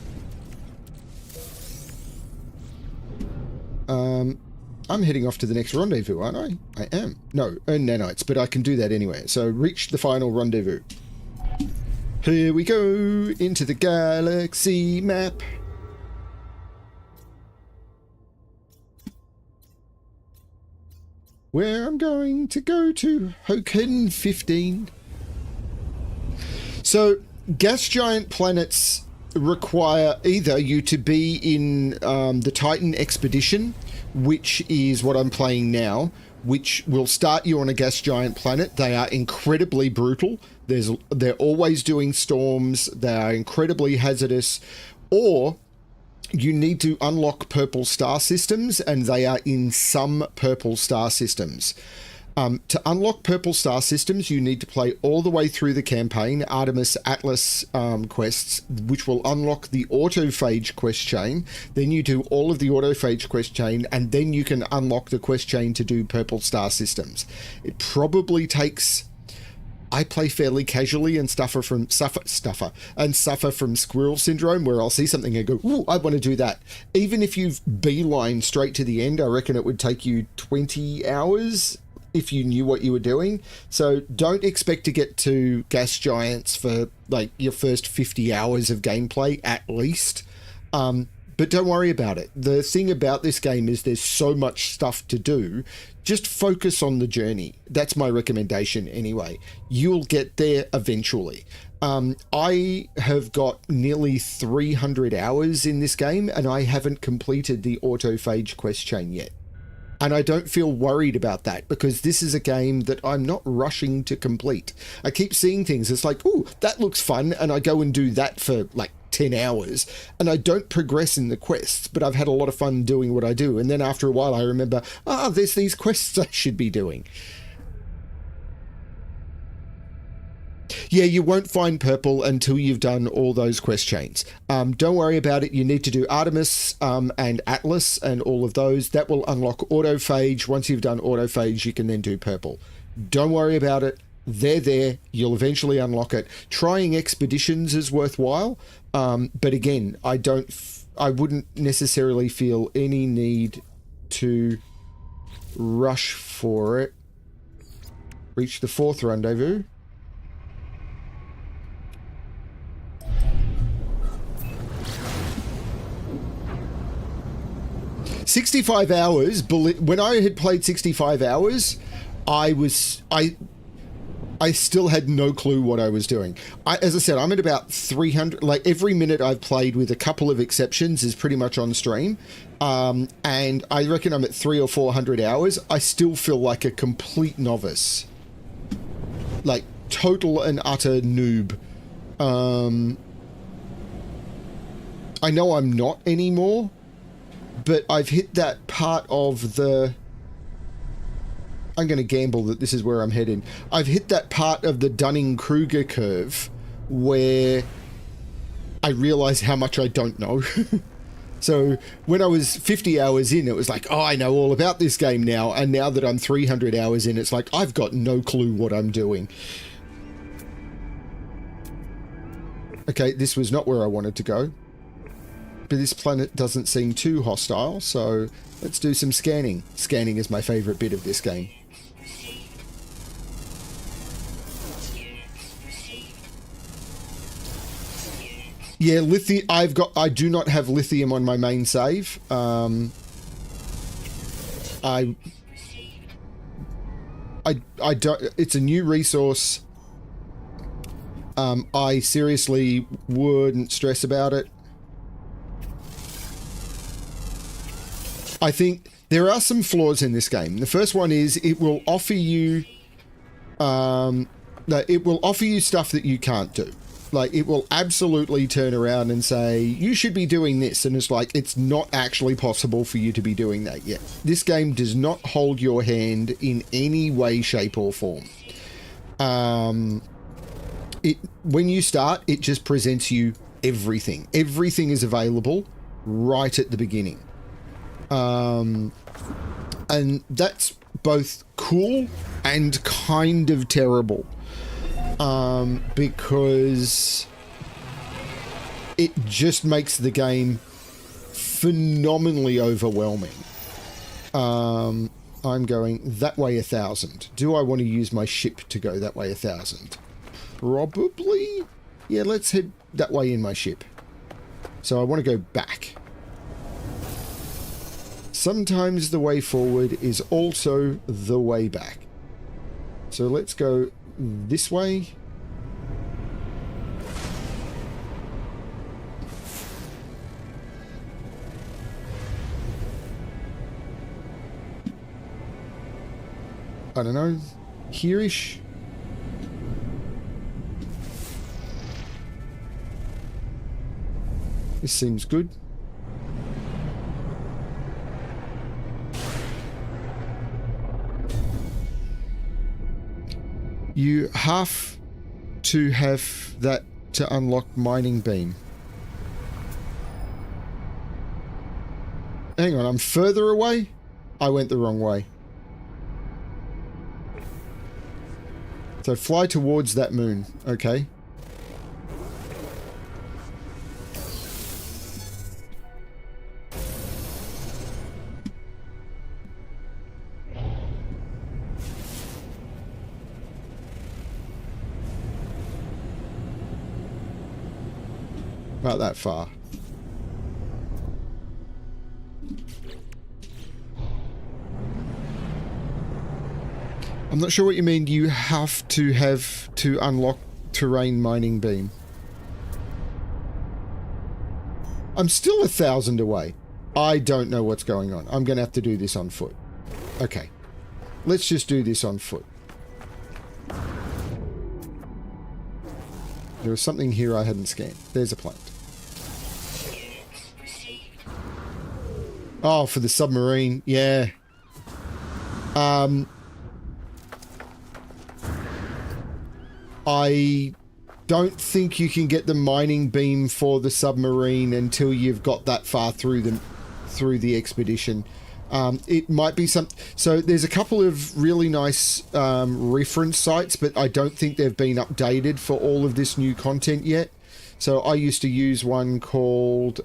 I'm heading off to the next rendezvous, aren't I? I am. No, earn nanites, but I can do that anyway. So, reach the final rendezvous. Here we go, into the galaxy map. Where I'm going to go to Hoken 15. So gas giant planets require either you to be in the Titan Expedition, which is what I'm playing now, which will start you on a gas giant planet. They are incredibly brutal. They're always doing storms. They are incredibly hazardous. Or you need to unlock purple star systems, and they are in some purple star systems. To unlock purple star systems, you need to play all the way through the campaign, Artemis Atlas quests, which will unlock the autophage quest chain. Then you do all of the autophage quest chain, and then you can unlock the quest chain to do purple star systems. It probably takes... I play fairly casually and suffer from squirrel syndrome, where I'll see something and go, ooh, I want to do that. Even if you've beeline straight to the end, I reckon it would take you 20 hours if you knew what you were doing. So don't expect to get to gas giants for like your first 50 hours of gameplay at least. But don't worry about it. The thing about this game is there's so much stuff to do. Just focus on the journey. That's my recommendation anyway. You'll get there eventually. I have got nearly 300 hours in this game, and I haven't completed the autophage quest chain yet. And I don't feel worried about that, because this is a game that I'm not rushing to complete. I keep seeing things. It's like, ooh, that looks fun. And I go and do that for like 10 hours and I don't progress in the quests, but I've had a lot of fun doing what I do. And then after a while, I remember, there's these quests I should be doing. Yeah, you won't find purple until you've done all those quest chains. Don't worry about it. You need to do Artemis and Atlas and all of those. That will unlock autophage. Once you've done autophage, you can then do purple. Don't worry about it. They're there. You'll eventually unlock it. Trying expeditions is worthwhile. But again, I wouldn't necessarily feel any need to rush for it. Reach the 4th rendezvous. $65 hours. When I had played 65 hours, I still had no clue what I was doing. As I said, I'm at about 300. Like every minute I've played, with a couple of exceptions, is pretty much on stream. And I reckon I'm at 300 or 400 hours. I still feel like a complete novice, like total and utter noob. I know I'm not anymore, but I've hit that part of the... I'm going to gamble that this is where I'm heading. I've hit that part of the Dunning-Kruger curve where I realize how much I don't know. So when I was 50 hours in, it was like, oh, I know all about this game now. And now that I'm 300 hours in, it's like, I've got no clue what I'm doing. Okay, this was not where I wanted to go. But this planet doesn't seem too hostile, so let's do some scanning. Scanning is my favorite bit of this game. Yeah, lithium. I do not have lithium on my main save. I don't. It's a new resource. I seriously wouldn't stress about it. I think there are some flaws in this game. The first one is it will offer you, stuff that you can't do. Like, it will absolutely turn around and say, you should be doing this. And it's like, it's not actually possible for you to be doing that yet. This game does not hold your hand in any way, shape, or form. When you start, it just presents you everything. Everything is available right at the beginning. And that's both cool and kind of terrible. Because it just makes the game phenomenally overwhelming. I'm going that way 1,000. Do I want to use my ship to go that way 1,000? Probably. Yeah, let's head that way in my ship. So I want to go back. Sometimes the way forward is also the way back. So let's go this way. I don't know, here-ish. This seems good. You have to have that to unlock mining beam. Hang on, I'm further away? I went the wrong way. So fly towards that moon, okay. About that far. I'm not sure what you mean you have to unlock terrain mining beam. I'm still 1,000 away. I don't know what's going on. I'm going to have to do this on foot. Okay. Let's just do this on foot. There was something here I hadn't scanned. There's a plant. Oh, for the submarine. Yeah. I don't think you can get the mining beam for the submarine until you've got that far through the expedition. It might be some. So there's a couple of really nice reference sites, but I don't think they've been updated for all of this new content yet. So I used to use one called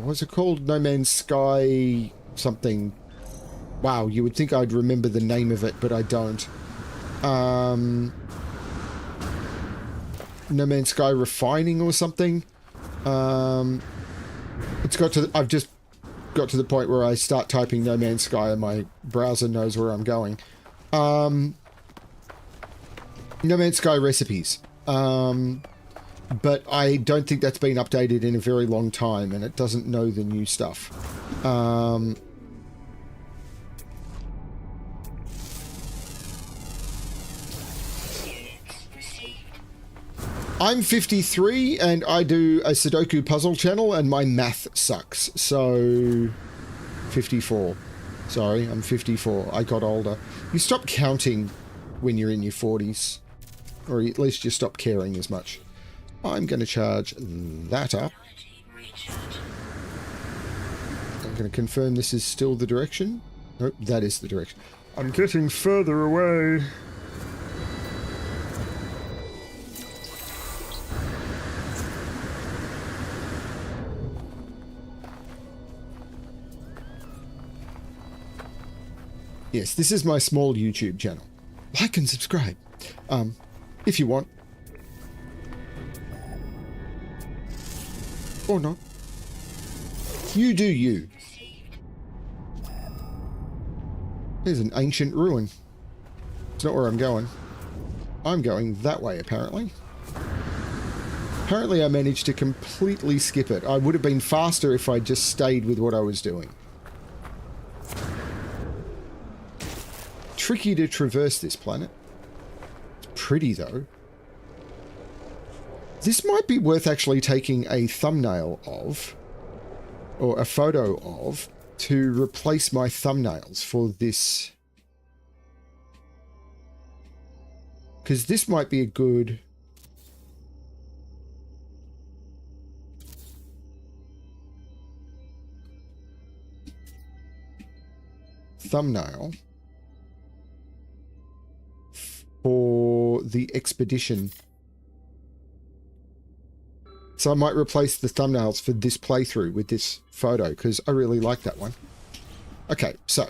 what's it called? No Man's Sky something. Wow, you would think I'd remember the name of it, but I don't. No Man's Sky Refining or something. It's got to. I've just got to the point where I start typing No Man's Sky and my browser knows where I'm going. No Man's Sky recipes. But I don't think that's been updated in a very long time, and it doesn't know the new stuff. I'm 53 and I do a Sudoku puzzle channel and my math sucks. So 54. Sorry, I'm 54. I got older. You stop counting when you're in your 40s. Or at least you stop caring as much. I'm going to charge that up. I'm going to confirm this is still the direction. Nope, that is the direction. I'm getting further away. Yes, this is my small YouTube channel. Like and subscribe, if you want. Or not. You do you. There's an ancient ruin. It's not where I'm going. I'm going that way, apparently. Apparently I managed to completely skip it. I would have been faster if I just stayed with what I was doing. Tricky to traverse this planet. It's pretty, though. This might be worth actually taking a thumbnail of, or a photo of, to replace my thumbnails for this. Because this might be a good... thumbnail for the expedition. So I might replace the thumbnails for this playthrough with this photo, because I really like that one. Okay, so.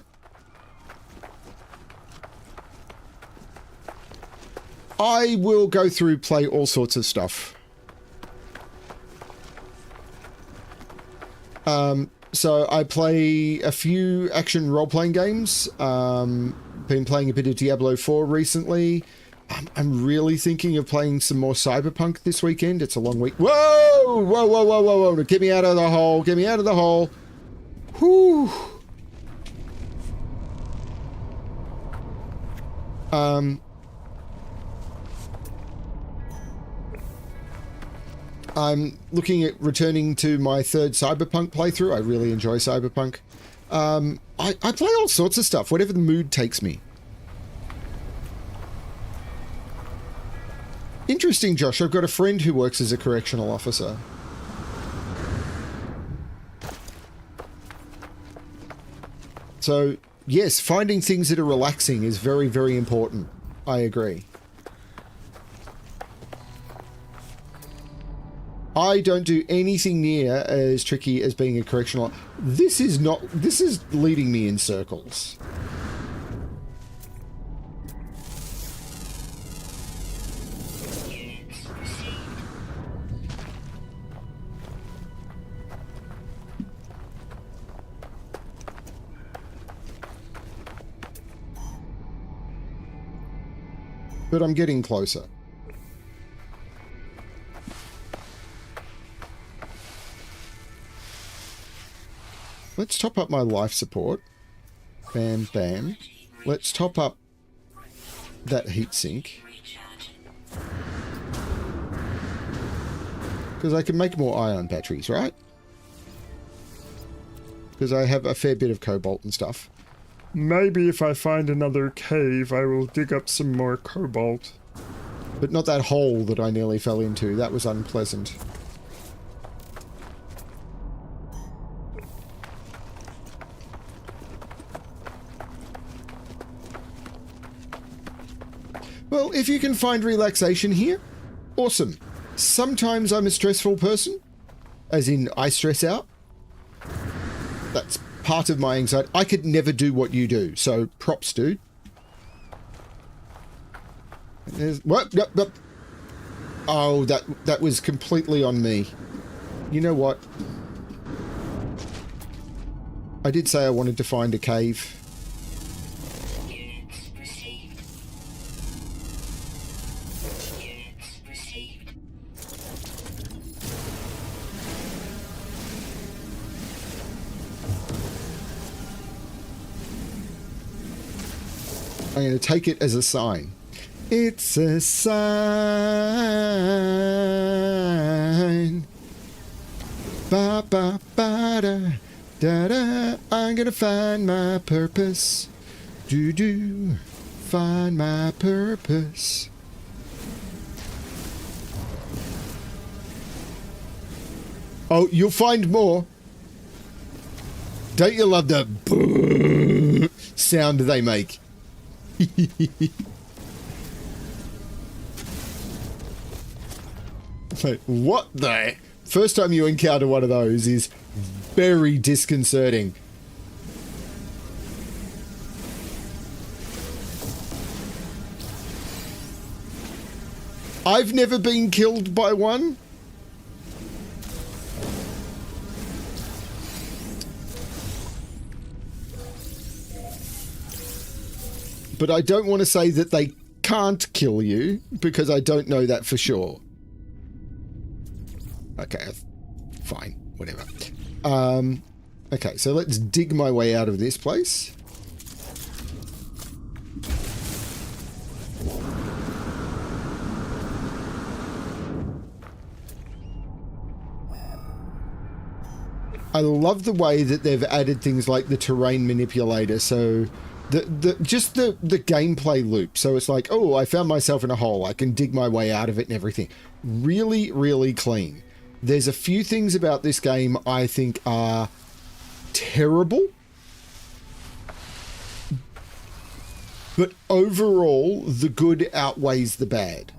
I will go through, play all sorts of stuff. So I play a few action role-playing games. Been playing a bit of Diablo 4 recently. I'm really thinking of playing some more Cyberpunk this weekend. It's a long week. Whoa! Whoa, whoa, whoa, whoa, whoa. Get me out of the hole. Get me out of the hole. Whew. I'm looking at returning to my third Cyberpunk playthrough. I really enjoy Cyberpunk. I play all sorts of stuff, whatever the mood takes me. Interesting, Josh. I've got a friend who works as a correctional officer. So, yes, finding things that are relaxing is very, very important. I agree. I don't do anything near as tricky as being a correctional. This is leading me in circles. But I'm getting closer. Let's top up my life support. Bam, bam. Let's top up that heatsink. Because I can make more ion batteries, right? Because I have a fair bit of cobalt and stuff. Maybe if I find another cave, I will dig up some more cobalt. But not that hole that I nearly fell into. That was unpleasant. Well, if you can find relaxation here, awesome. Sometimes I'm a stressful person, as in I stress out. That's part of my anxiety. I could never do what you do, so props, dude. What? Oh, that was completely on me. You know what? I did say I wanted to find a cave. Units received. Units received. I'm going to take it as a sign. It's a sign. Ba ba ba da da da. I'm gonna find my purpose. Do do. Find my purpose. Oh, you'll find more. Don't you love the sound they make? Wait, what the? First time you encounter one of those is very disconcerting. I've never been killed by one. But I don't want to say that they can't kill you, because I don't know that for sure. Okay, fine, whatever. Okay, so let's dig my way out of this place. I love the way that they've added things like the terrain manipulator, so the gameplay loop. So it's like, oh, I found myself in a hole, I can dig my way out of it and everything. Really, really clean. There's a few things about this game I think are terrible, but overall the good outweighs the bad.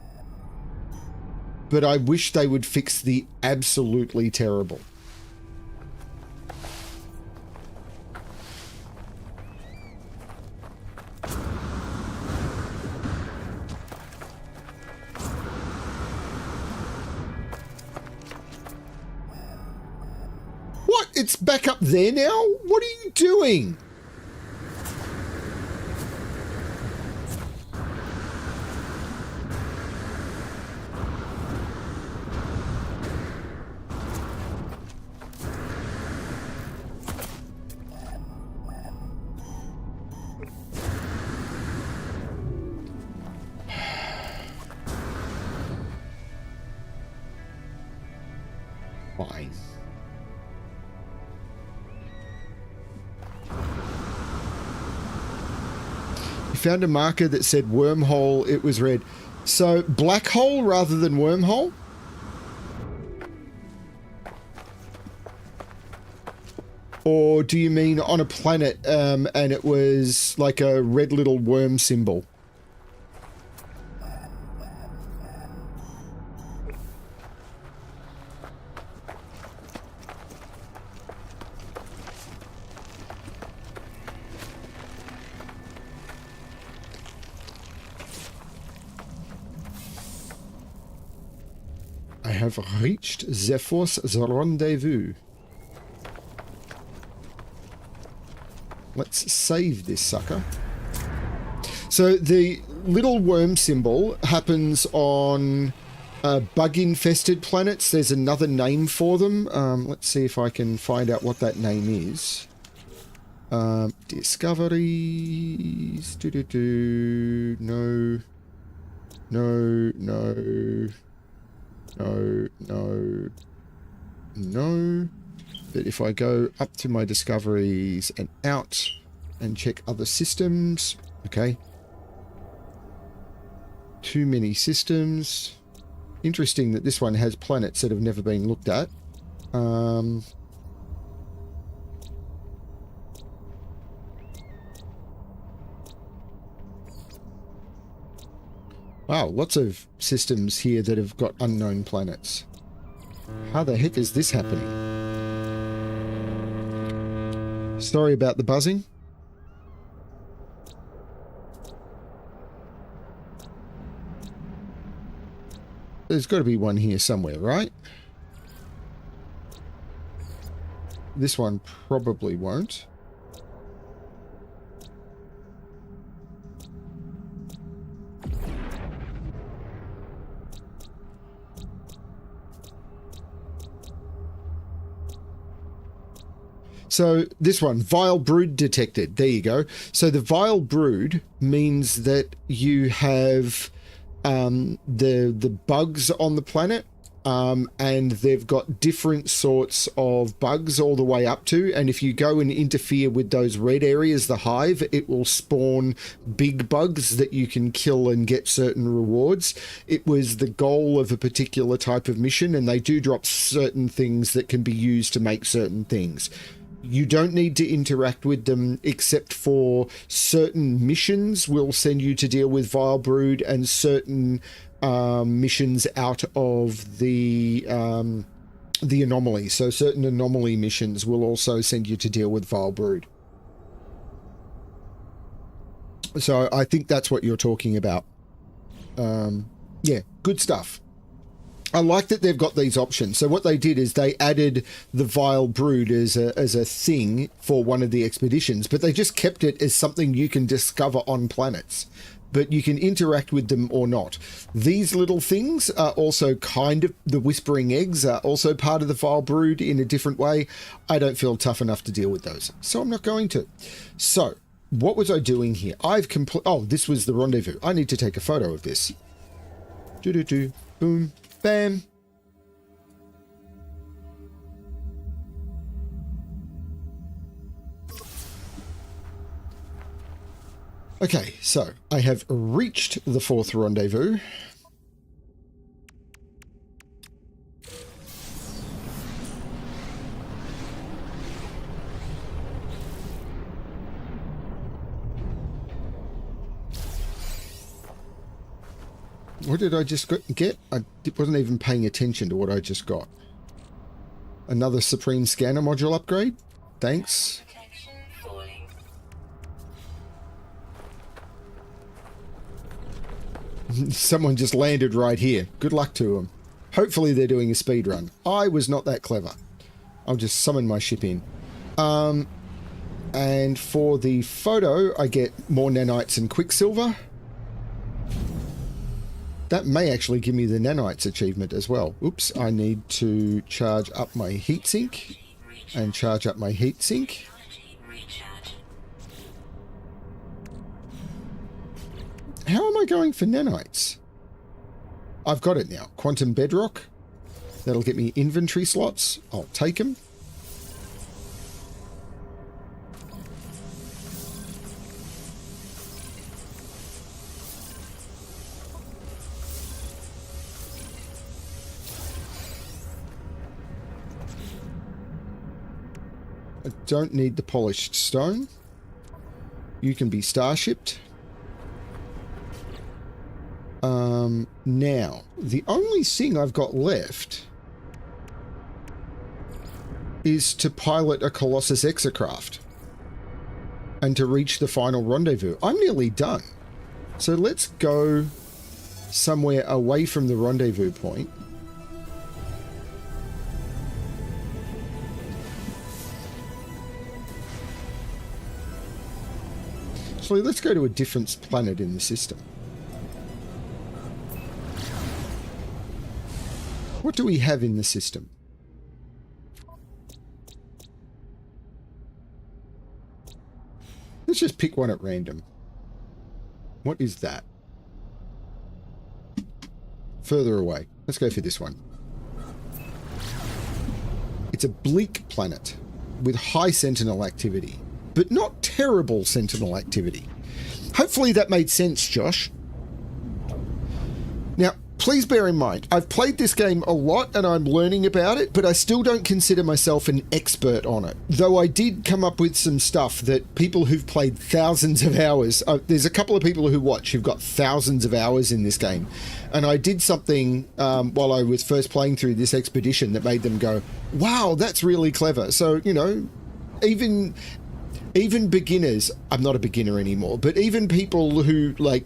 But I wish they would fix the absolutely terrible. What? It's back up there now? What are you doing? Fine. You found a marker that said wormhole, it was red. So black hole rather than wormhole? Or do you mean on a planet and it was like a red little worm symbol? I have reached the force rendezvous. Let's save this sucker. So the little worm symbol happens on bug-infested planets. There's another name for them. Let's see if I can find out what that name is. Discoveries. No. No, no. No, no. No. But if I go up to my discoveries and out and check other systems, okay. Too many systems. Interesting that this one has planets that have never been looked at. Wow, lots of systems here that have got unknown planets. How the heck is this happening? Sorry about the buzzing. There's got to be one here somewhere, right? This one probably won't. So this one, vile brood detected. There you go. So the vile brood means that you have the bugs on the planet, and they've got different sorts of bugs all the way up to, and if you go and interfere with those red areas, the hive, it will spawn big bugs that you can kill and get certain rewards. It was the goal of a particular type of mission, and they do drop certain things that can be used to make certain things. You don't need to interact with them except for certain missions will send you to deal with Vile Brood, and certain missions out of the anomaly. So certain anomaly missions will also send you to deal with Vile Brood. So I think that's what you're talking about. Yeah, good stuff. I like that they've got these options. So what they did is they added the Vile Brood as a thing for one of the expeditions, but they just kept it as something you can discover on planets, but you can interact with them or not. These little things are also kind of, the Whispering Eggs are also part of the Vile Brood in a different way. I don't feel tough enough to deal with those, so I'm not going to. So what was I doing here? Oh, this was the rendezvous. I need to take a photo of this. Boom. Bam. Okay, so I have reached the 4th rendezvous. What did I just get? I wasn't even paying attention to what I just got. Another Supreme Scanner module upgrade? Thanks. Protection falling. Someone just landed right here. Good luck to them. Hopefully they're doing a speed run. I was not that clever. I'll just summon my ship in. And for the photo, I get more nanites and quicksilver. That may actually give me the nanites achievement as well. Oops, I need to charge up my heatsink and charge up my heatsink. How am I going for nanites? I've got it now. Quantum bedrock. That'll get me inventory slots. I'll take them. I don't need the polished stone. You can be starshipped. Now, the only thing I've got left is to pilot a Colossus exocraft and to reach the final rendezvous. I'm nearly done. So let's go somewhere away from the rendezvous point. Actually, let's go to a different planet in the system. What do we have in the system? Let's just pick one at random. What is that? Further away. Let's go for this one. It's a bleak planet with high sentinel activity, but not terrible sentinel activity. Hopefully that made sense, Josh. Now, please bear in mind, I've played this game a lot and I'm learning about it, but I still don't consider myself an expert on it. Though I did come up with some stuff that people who've played thousands of hours, there's a couple of people who watch who've got thousands of hours in this game. And I did something while I was first playing through this expedition that made them go, wow, that's really clever. So, you know, even beginners, I'm not a beginner anymore, but even people who like,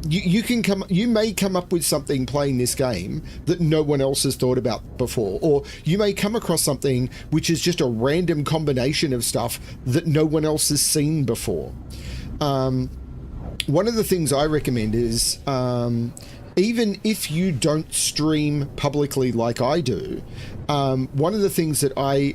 you may come up with something playing this game that no one else has thought about before, or you may come across something which is just a random combination of stuff that no one else has seen before. One of the things I recommend is, even if you don't stream publicly like I do, one of the things that I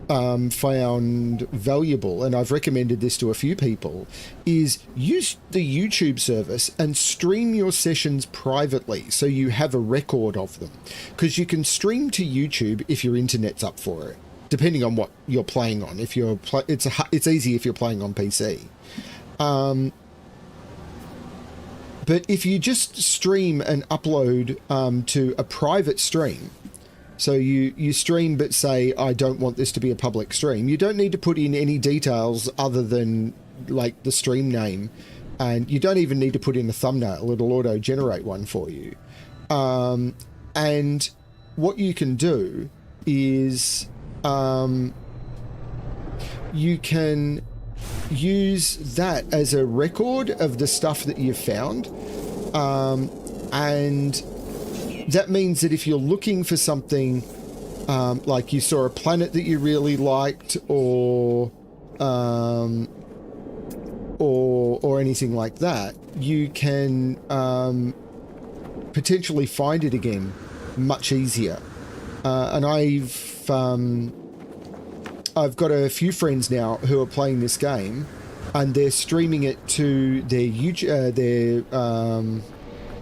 found valuable, and I've recommended this to a few people, is use the YouTube service and stream your sessions privately so you have a record of them. Because you can stream to YouTube if your internet's up for it, depending on what you're playing on. If you're it's easy if you're playing on PC. But if you just stream and upload to a private stream, so you stream but say, I don't want this to be a public stream, you don't need to put in any details other than like the stream name, and you don't even need to put in a thumbnail. It'll auto-generate one for you. And what you can do is you can use that as a record of the stuff that you've found, and that means that if you're looking for something, like you saw a planet that you really liked, or anything like that, you can potentially find it again much easier. And I've got a few friends now who are playing this game, and they're streaming it to their YouTube,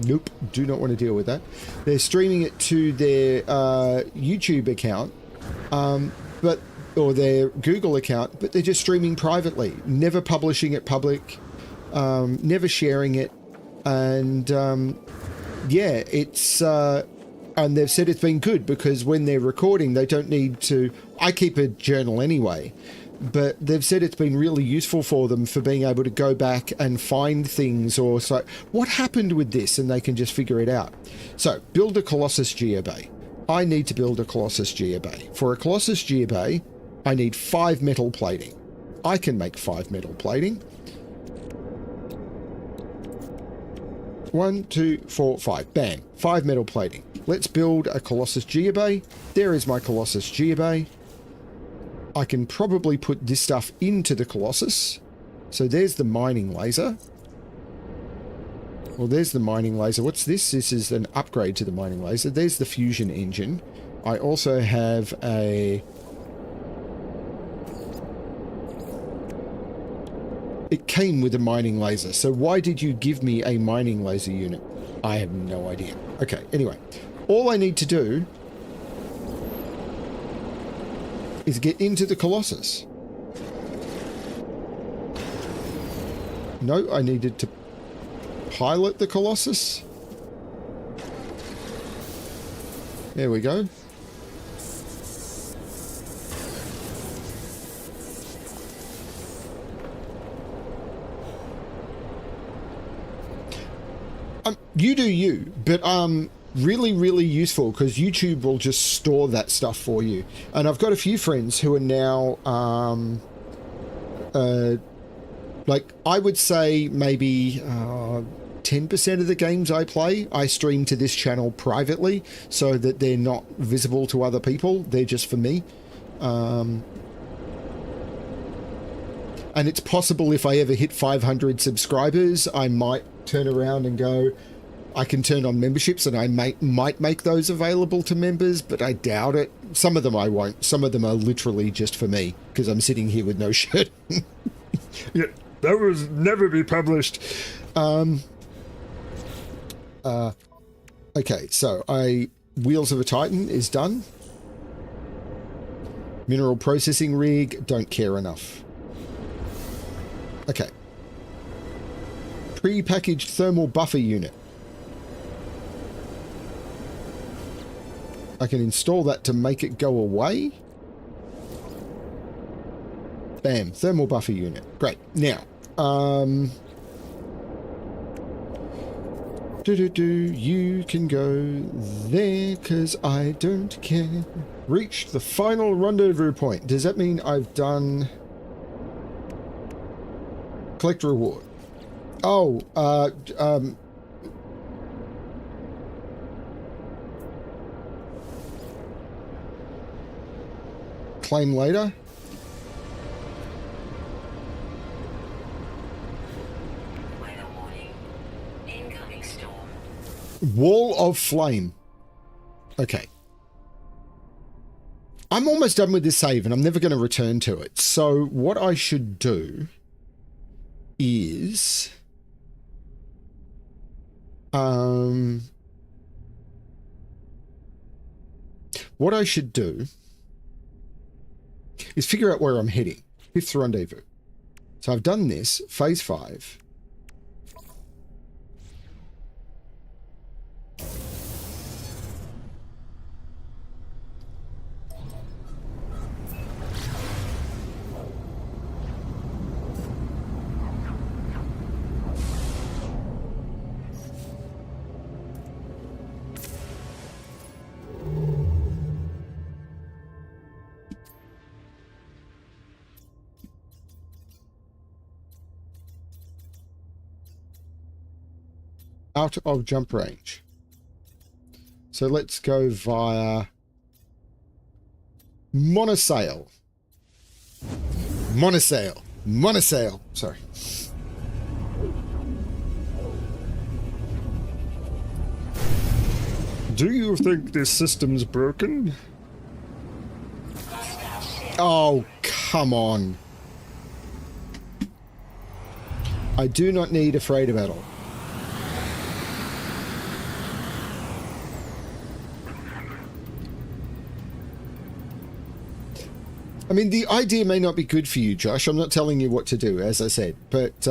nope, do not want to deal with that. They're streaming it to their YouTube account, or their Google account, but they're just streaming privately, never publishing it public, never sharing it, and yeah, it's and they've said it's been good because when they're recording, they don't need to. I keep a journal anyway. But they've said it's been really useful for them for being able to go back and find things, or so, what happened with this, and they can just figure it out. So, build a Colossus Geobay. I need to build a Colossus Geobay. For a Colossus Geobay, I need 5 metal plating. I can make 5 metal plating. 1, 2, 4, 5. Bang. 5 metal plating. Let's build a Colossus Geobay. There is my Colossus Geobay. I can probably put this stuff into the Colossus. So there's the mining laser. Well, there's the mining laser. What's this? This is an upgrade to the mining laser. There's the fusion engine. I also have a... It came with a mining laser. So why did you give me a mining laser unit? I have no idea. Okay, anyway. All I need to do is get into the Colossus. No, I needed to pilot the Colossus. There we go. You do you, but really, really useful because YouTube will just store that stuff for you. And I've got a few friends who are now, like I would say maybe 10% of the games I play, I stream to this channel privately so that they're not visible to other people. They're just for me. And it's possible if I ever hit 500 subscribers, I might turn around and go, I can turn on memberships and I might make those available to members, but I doubt it. Some of them I won't. Some of them are literally just for me because I'm sitting here with no shirt. Yeah, that was never be published. Okay, so Wheels of a Titan is done. Mineral processing rig, don't care enough. Okay. Pre-packaged thermal buffer unit. I can install that to make it go away. Bam, thermal buffer unit. Great. Now, you can go there because I don't care. Reached the final rendezvous point. Does that mean I've done collect reward? Oh, claim later. Weather warning. Incoming storm. Wall of flame. Okay. I'm almost done with this save and I'm never going to return to it. So what I should do is what I should do is figure out where I'm heading. 5th rendezvous. So I've done this, phase 5. Out of jump range. So let's go via Monosail. Monosail. Sorry. Do you think this system's broken? Oh, come on. I do not need afraid of battle. I mean, the idea may not be good for you, Josh. I'm not telling you what to do, as I said. But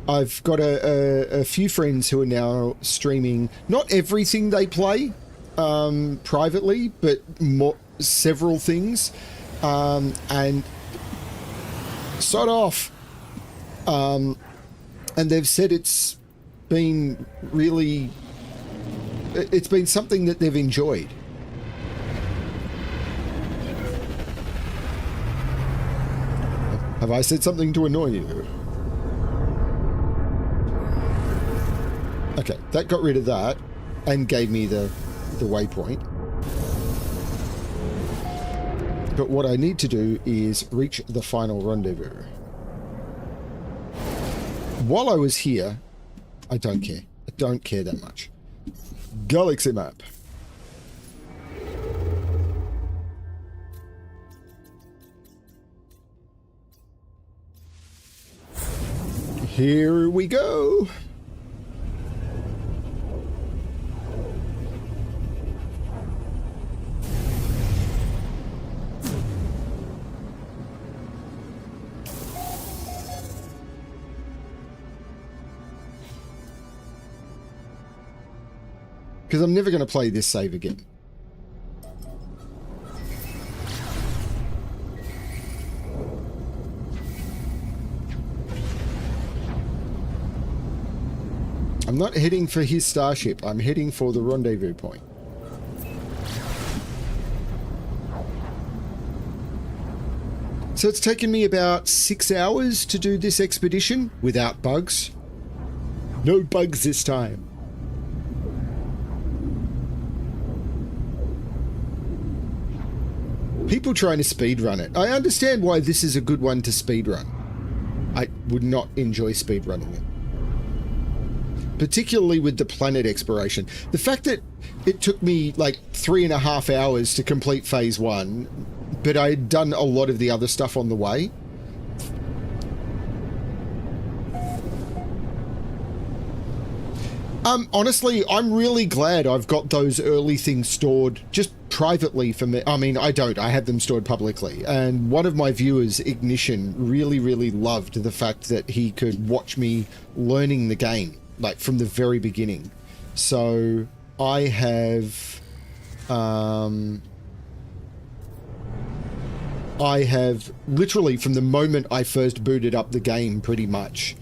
I've got a few friends who are now streaming, not everything they play privately, but several things. And sod off. And they've said it's been really... It's been something that they've enjoyed. Have I said something to annoy you? Okay, that got rid of that and gave me the waypoint. But what I need to do is reach the final rendezvous. While I was here, I don't care. I don't care that much. Galaxy map. Here we go. because I'm never going to play this save again. I'm not heading for his starship. I'm heading for the rendezvous point. So it's taken me about 6 hours to do this expedition without bugs. No bugs this time. People trying to speedrun it. I understand why this is a good one to speedrun. I would not enjoy speedrunning it. Particularly with the planet exploration. The fact that it took me like 3.5 hours to complete phase 1, but I had done a lot of the other stuff on the way. Honestly, I'm really glad I've got those early things stored just privately for me. I mean, I don't. I have them stored publicly. And one of my viewers, Ignition, really, really loved the fact that he could watch me learning the game, like from the very beginning. So I have literally, from the moment I first booted up the game, pretty much,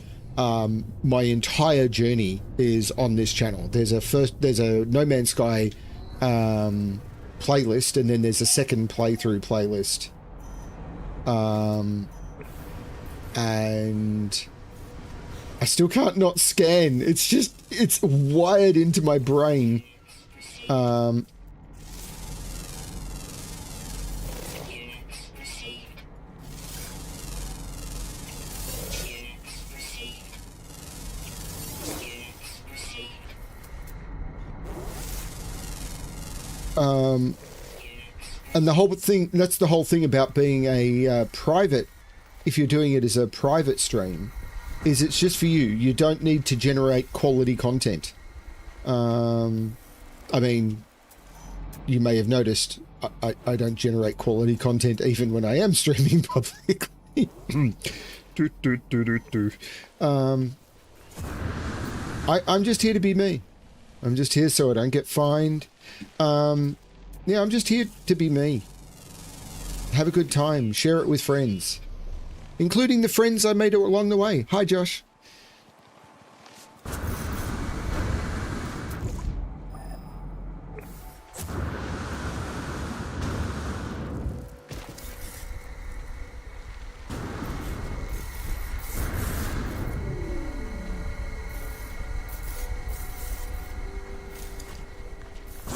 my entire journey is on this channel. There's a No Man's Sky playlist, and then there's a second playthrough playlist. And I still can't not scan. It's just, it's wired into my brain. Units received. Units received. Units received. And the whole thing, that's the whole thing about being a private, if you're doing it as a private stream, is it's just for you. You don't need to generate quality content. I mean, you may have noticed I don't generate quality content even when I am streaming publicly. I'm just here to be me. I'm just here so I don't get fined. Yeah, I'm just here to be me. Have a good time. Share it with friends. Including the friends I made along the way. Hi, Josh.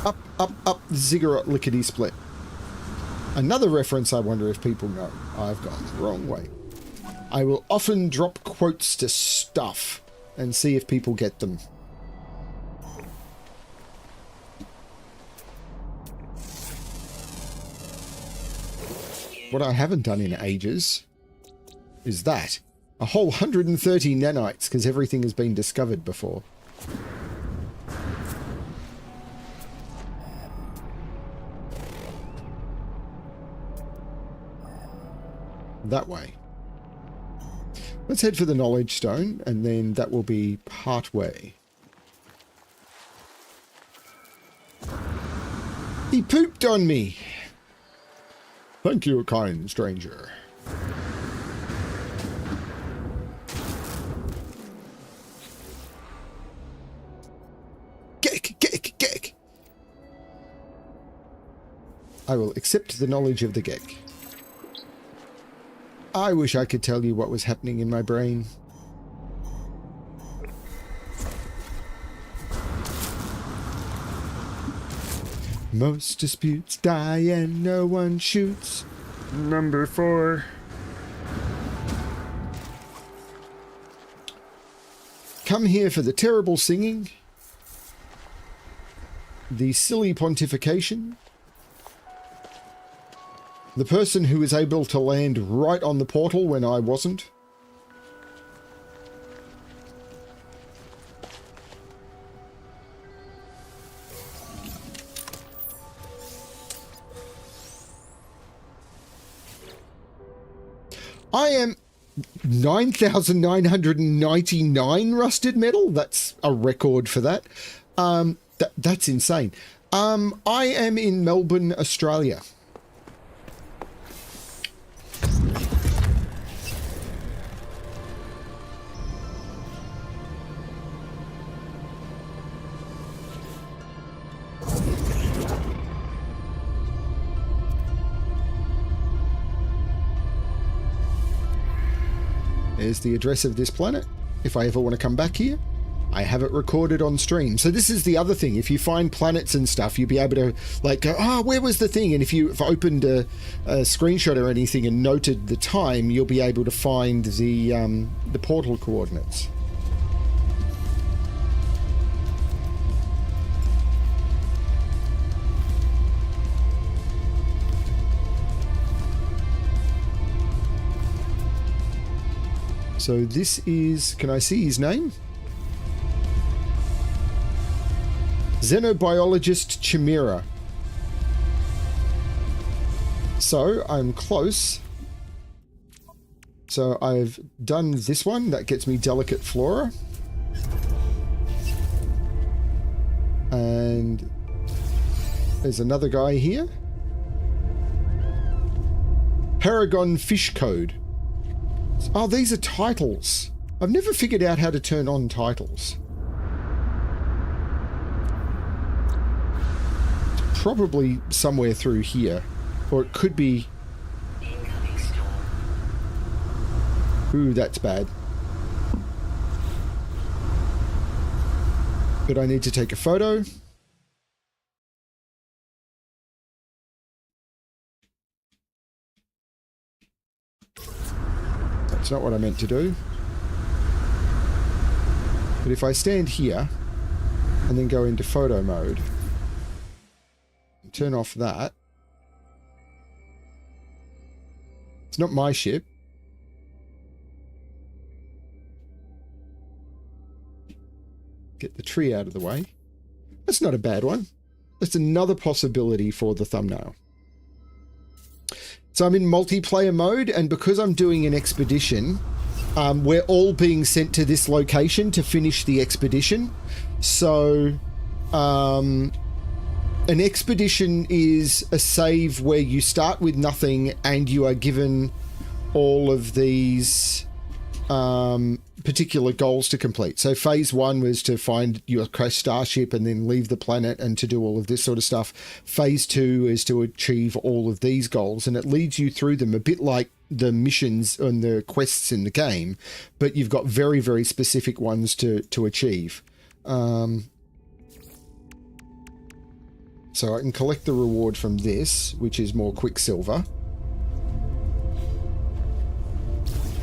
Up, up, up, ziggurat lickety split. Another reference I wonder if people know. I've gone the wrong way. I will often drop quotes to stuff and see if people get them. What I haven't done in ages is that. A whole 130 nanites, because everything has been discovered before. That way. Let's head for the knowledge stone, and then that will be part way. He pooped on me. Thank you, kind stranger. Gek. I will accept the knowledge of the Gek. I wish I could tell you what was happening in my brain. Most disputes die and no one shoots. Number 4. Come here for the terrible singing, the silly pontification, the person who was able to land right on the portal when I wasn't. I am 9,999 rusted metal. That's a record for that. That's insane. I am in Melbourne, Australia. There's the address of this planet. If I ever want to come back here, I have it recorded on stream. So this is the other thing. If you find planets and stuff, you'll be able to like go, oh, where was the thing? And if you've opened a screenshot or anything and noted the time, you'll be able to find the portal coordinates. So this is, can I see his name? Xenobiologist Chimera. So I'm close. So I've done this one. That gets me delicate flora. And there's another guy here. Paragon Fish Code. Oh, these are titles. I've never figured out how to turn on titles. It's probably somewhere through here. Or it could be... Incoming storm. Ooh, that's bad. But I need to take a photo. That's not what I meant to do. But if I stand here and then go into photo mode and turn off that, it's not my ship. Get the tree out of the way. That's not a bad one. That's another possibility for the thumbnail. So I'm in multiplayer mode, and because I'm doing an expedition, we're all being sent to this location to finish the expedition. So an expedition is a save where you start with nothing and you are given all of these particular goals to complete. So phase 1 was to find your crashed starship and then leave the planet and to do all of this sort of stuff. Phase 2 is to achieve all of these goals, and it leads you through them a bit like the missions and the quests in the game, but you've got very, very specific ones to achieve. So I can collect the reward from this, which is more Quicksilver.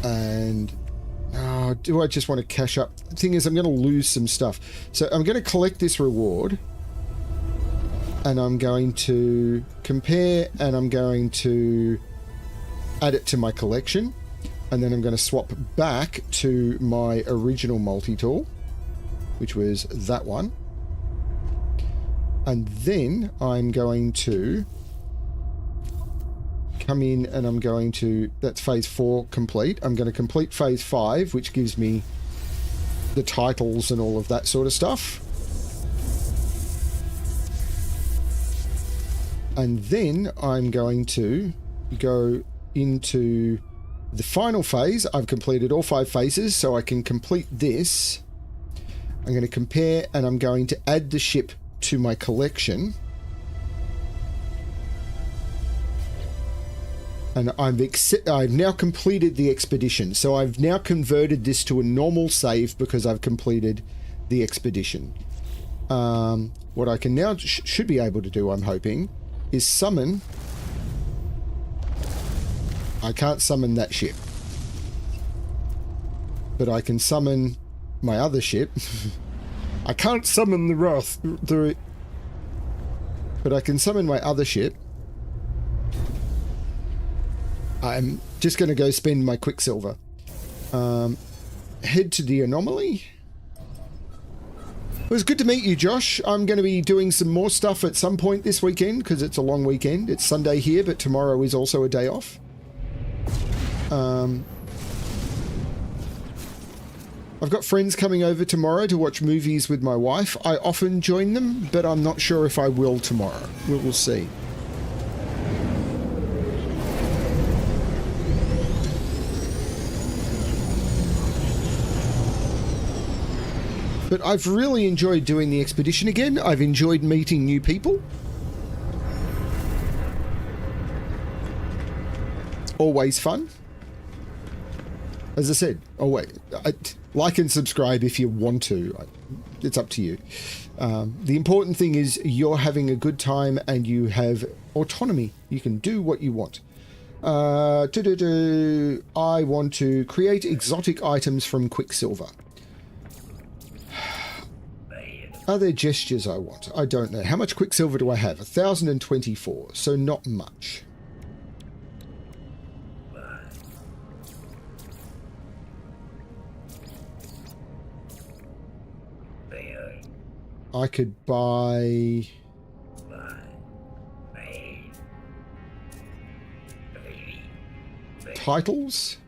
And do I just want to cash up? The thing is, I'm going to lose some stuff. So I'm going to collect this reward. And I'm going to compare, and I'm going to add it to my collection. And then I'm going to swap back to my original multi-tool, which was that one. And then I'm going to come in and I'm going to, that's phase 4 complete. I'm going to complete phase 5, which gives me the titles and all of that sort of stuff. And then I'm going to go into the final phase. I've completed all 5 phases, so I can complete this. I'm going to compare, and I'm going to add the ship to my collection. And I've now completed the expedition. So I've now converted this to a normal save because I've completed the expedition. What I can now should be able to do, I'm hoping, is summon. I can't summon that ship. But I can summon my other ship. I can't summon the wrath. But I can summon my other ship. I'm just going to go spend my Quicksilver. Head to the anomaly. It was good to meet you, Josh. I'm going to be doing some more stuff at some point this weekend because it's a long weekend. It's Sunday here, but tomorrow is also a day off. I've got friends coming over tomorrow to watch movies with my wife. I often join them, but I'm not sure if I will tomorrow. We'll see. But I've really enjoyed doing the expedition again. I've enjoyed meeting new people. Always fun. As I said, like and subscribe if you want to. It's up to you. The important thing is you're having a good time and you have autonomy. You can do what you want. I want to create exotic items from Quicksilver. Are there gestures I want? I don't know. How much Quicksilver do I have? 1,024, so not much. I could buy... titles?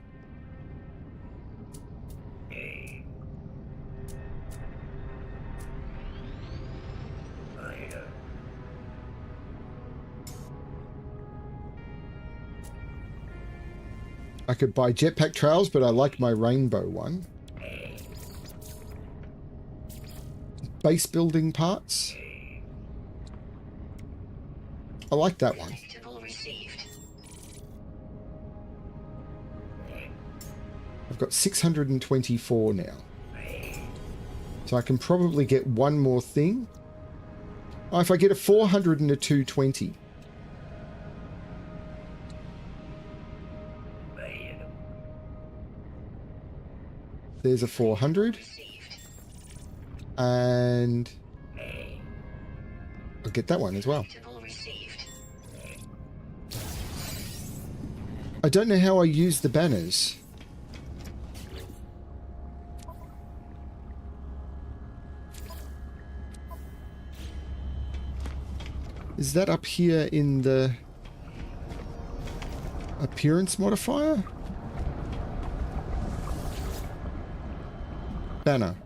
I could buy jetpack trails, but I like my rainbow one. Base building parts. I like that one. I've got 624 now. So I can probably get one more thing. Oh, if I get a 400 and a 220. There's a 400. And I'll get that one as well. I don't know how I use the banners. Is that up here in the appearance modifier? Banner.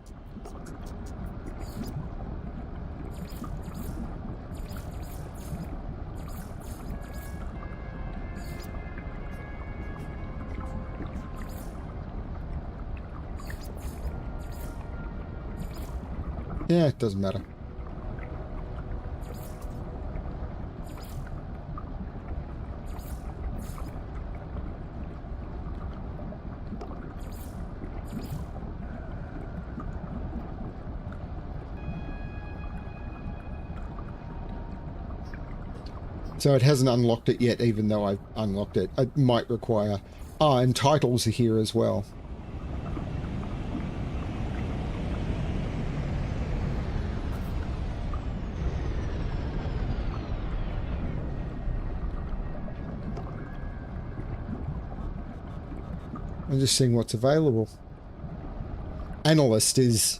Yeah, it doesn't matter. So it hasn't unlocked it yet, even though I've unlocked it. It might require... Ah, and titles are here as well. I'm just seeing what's available. Analyst is...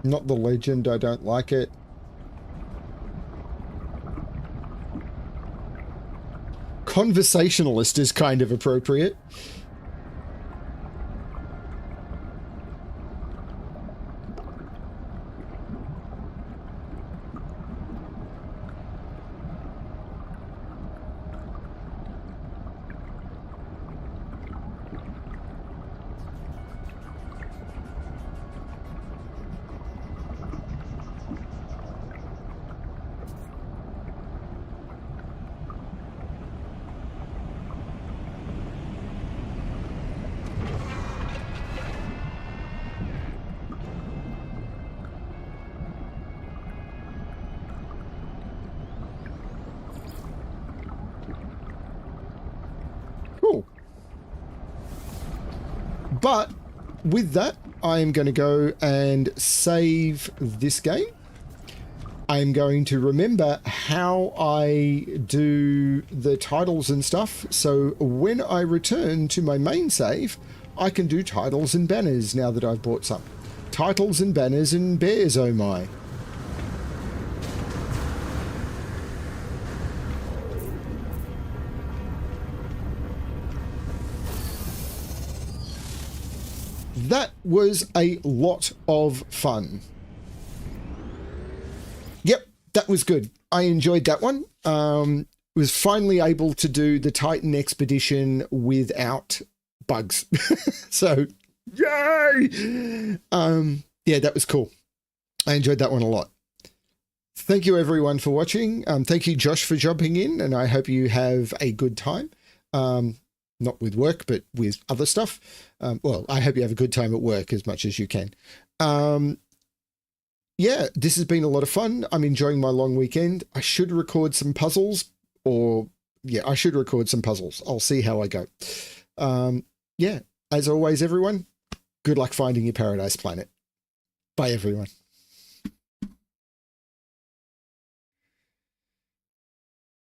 Not the legend, I don't like it. Conversationalist is kind of appropriate. But with that, I am going to go and save this game. I am going to remember how I do the titles and stuff. So when I return to my main save, I can do titles and banners now that I've bought some. Titles and banners and bears, oh my. That was a lot of fun. Yep, that was good. I enjoyed that one. Was finally able to do the Titan expedition without bugs. So, yay! Yeah, that was cool. I enjoyed that one a lot. Thank you everyone for watching. Thank you, Josh, for jumping in, and I hope you have a good time. Not with work, but with other stuff. Well, I hope you have a good time at work as much as you can. Yeah, this has been a lot of fun. I'm enjoying my long weekend. I should record some puzzles, I should record some puzzles. I'll see how I go. Yeah, as always, everyone, good luck finding your paradise planet. Bye, everyone.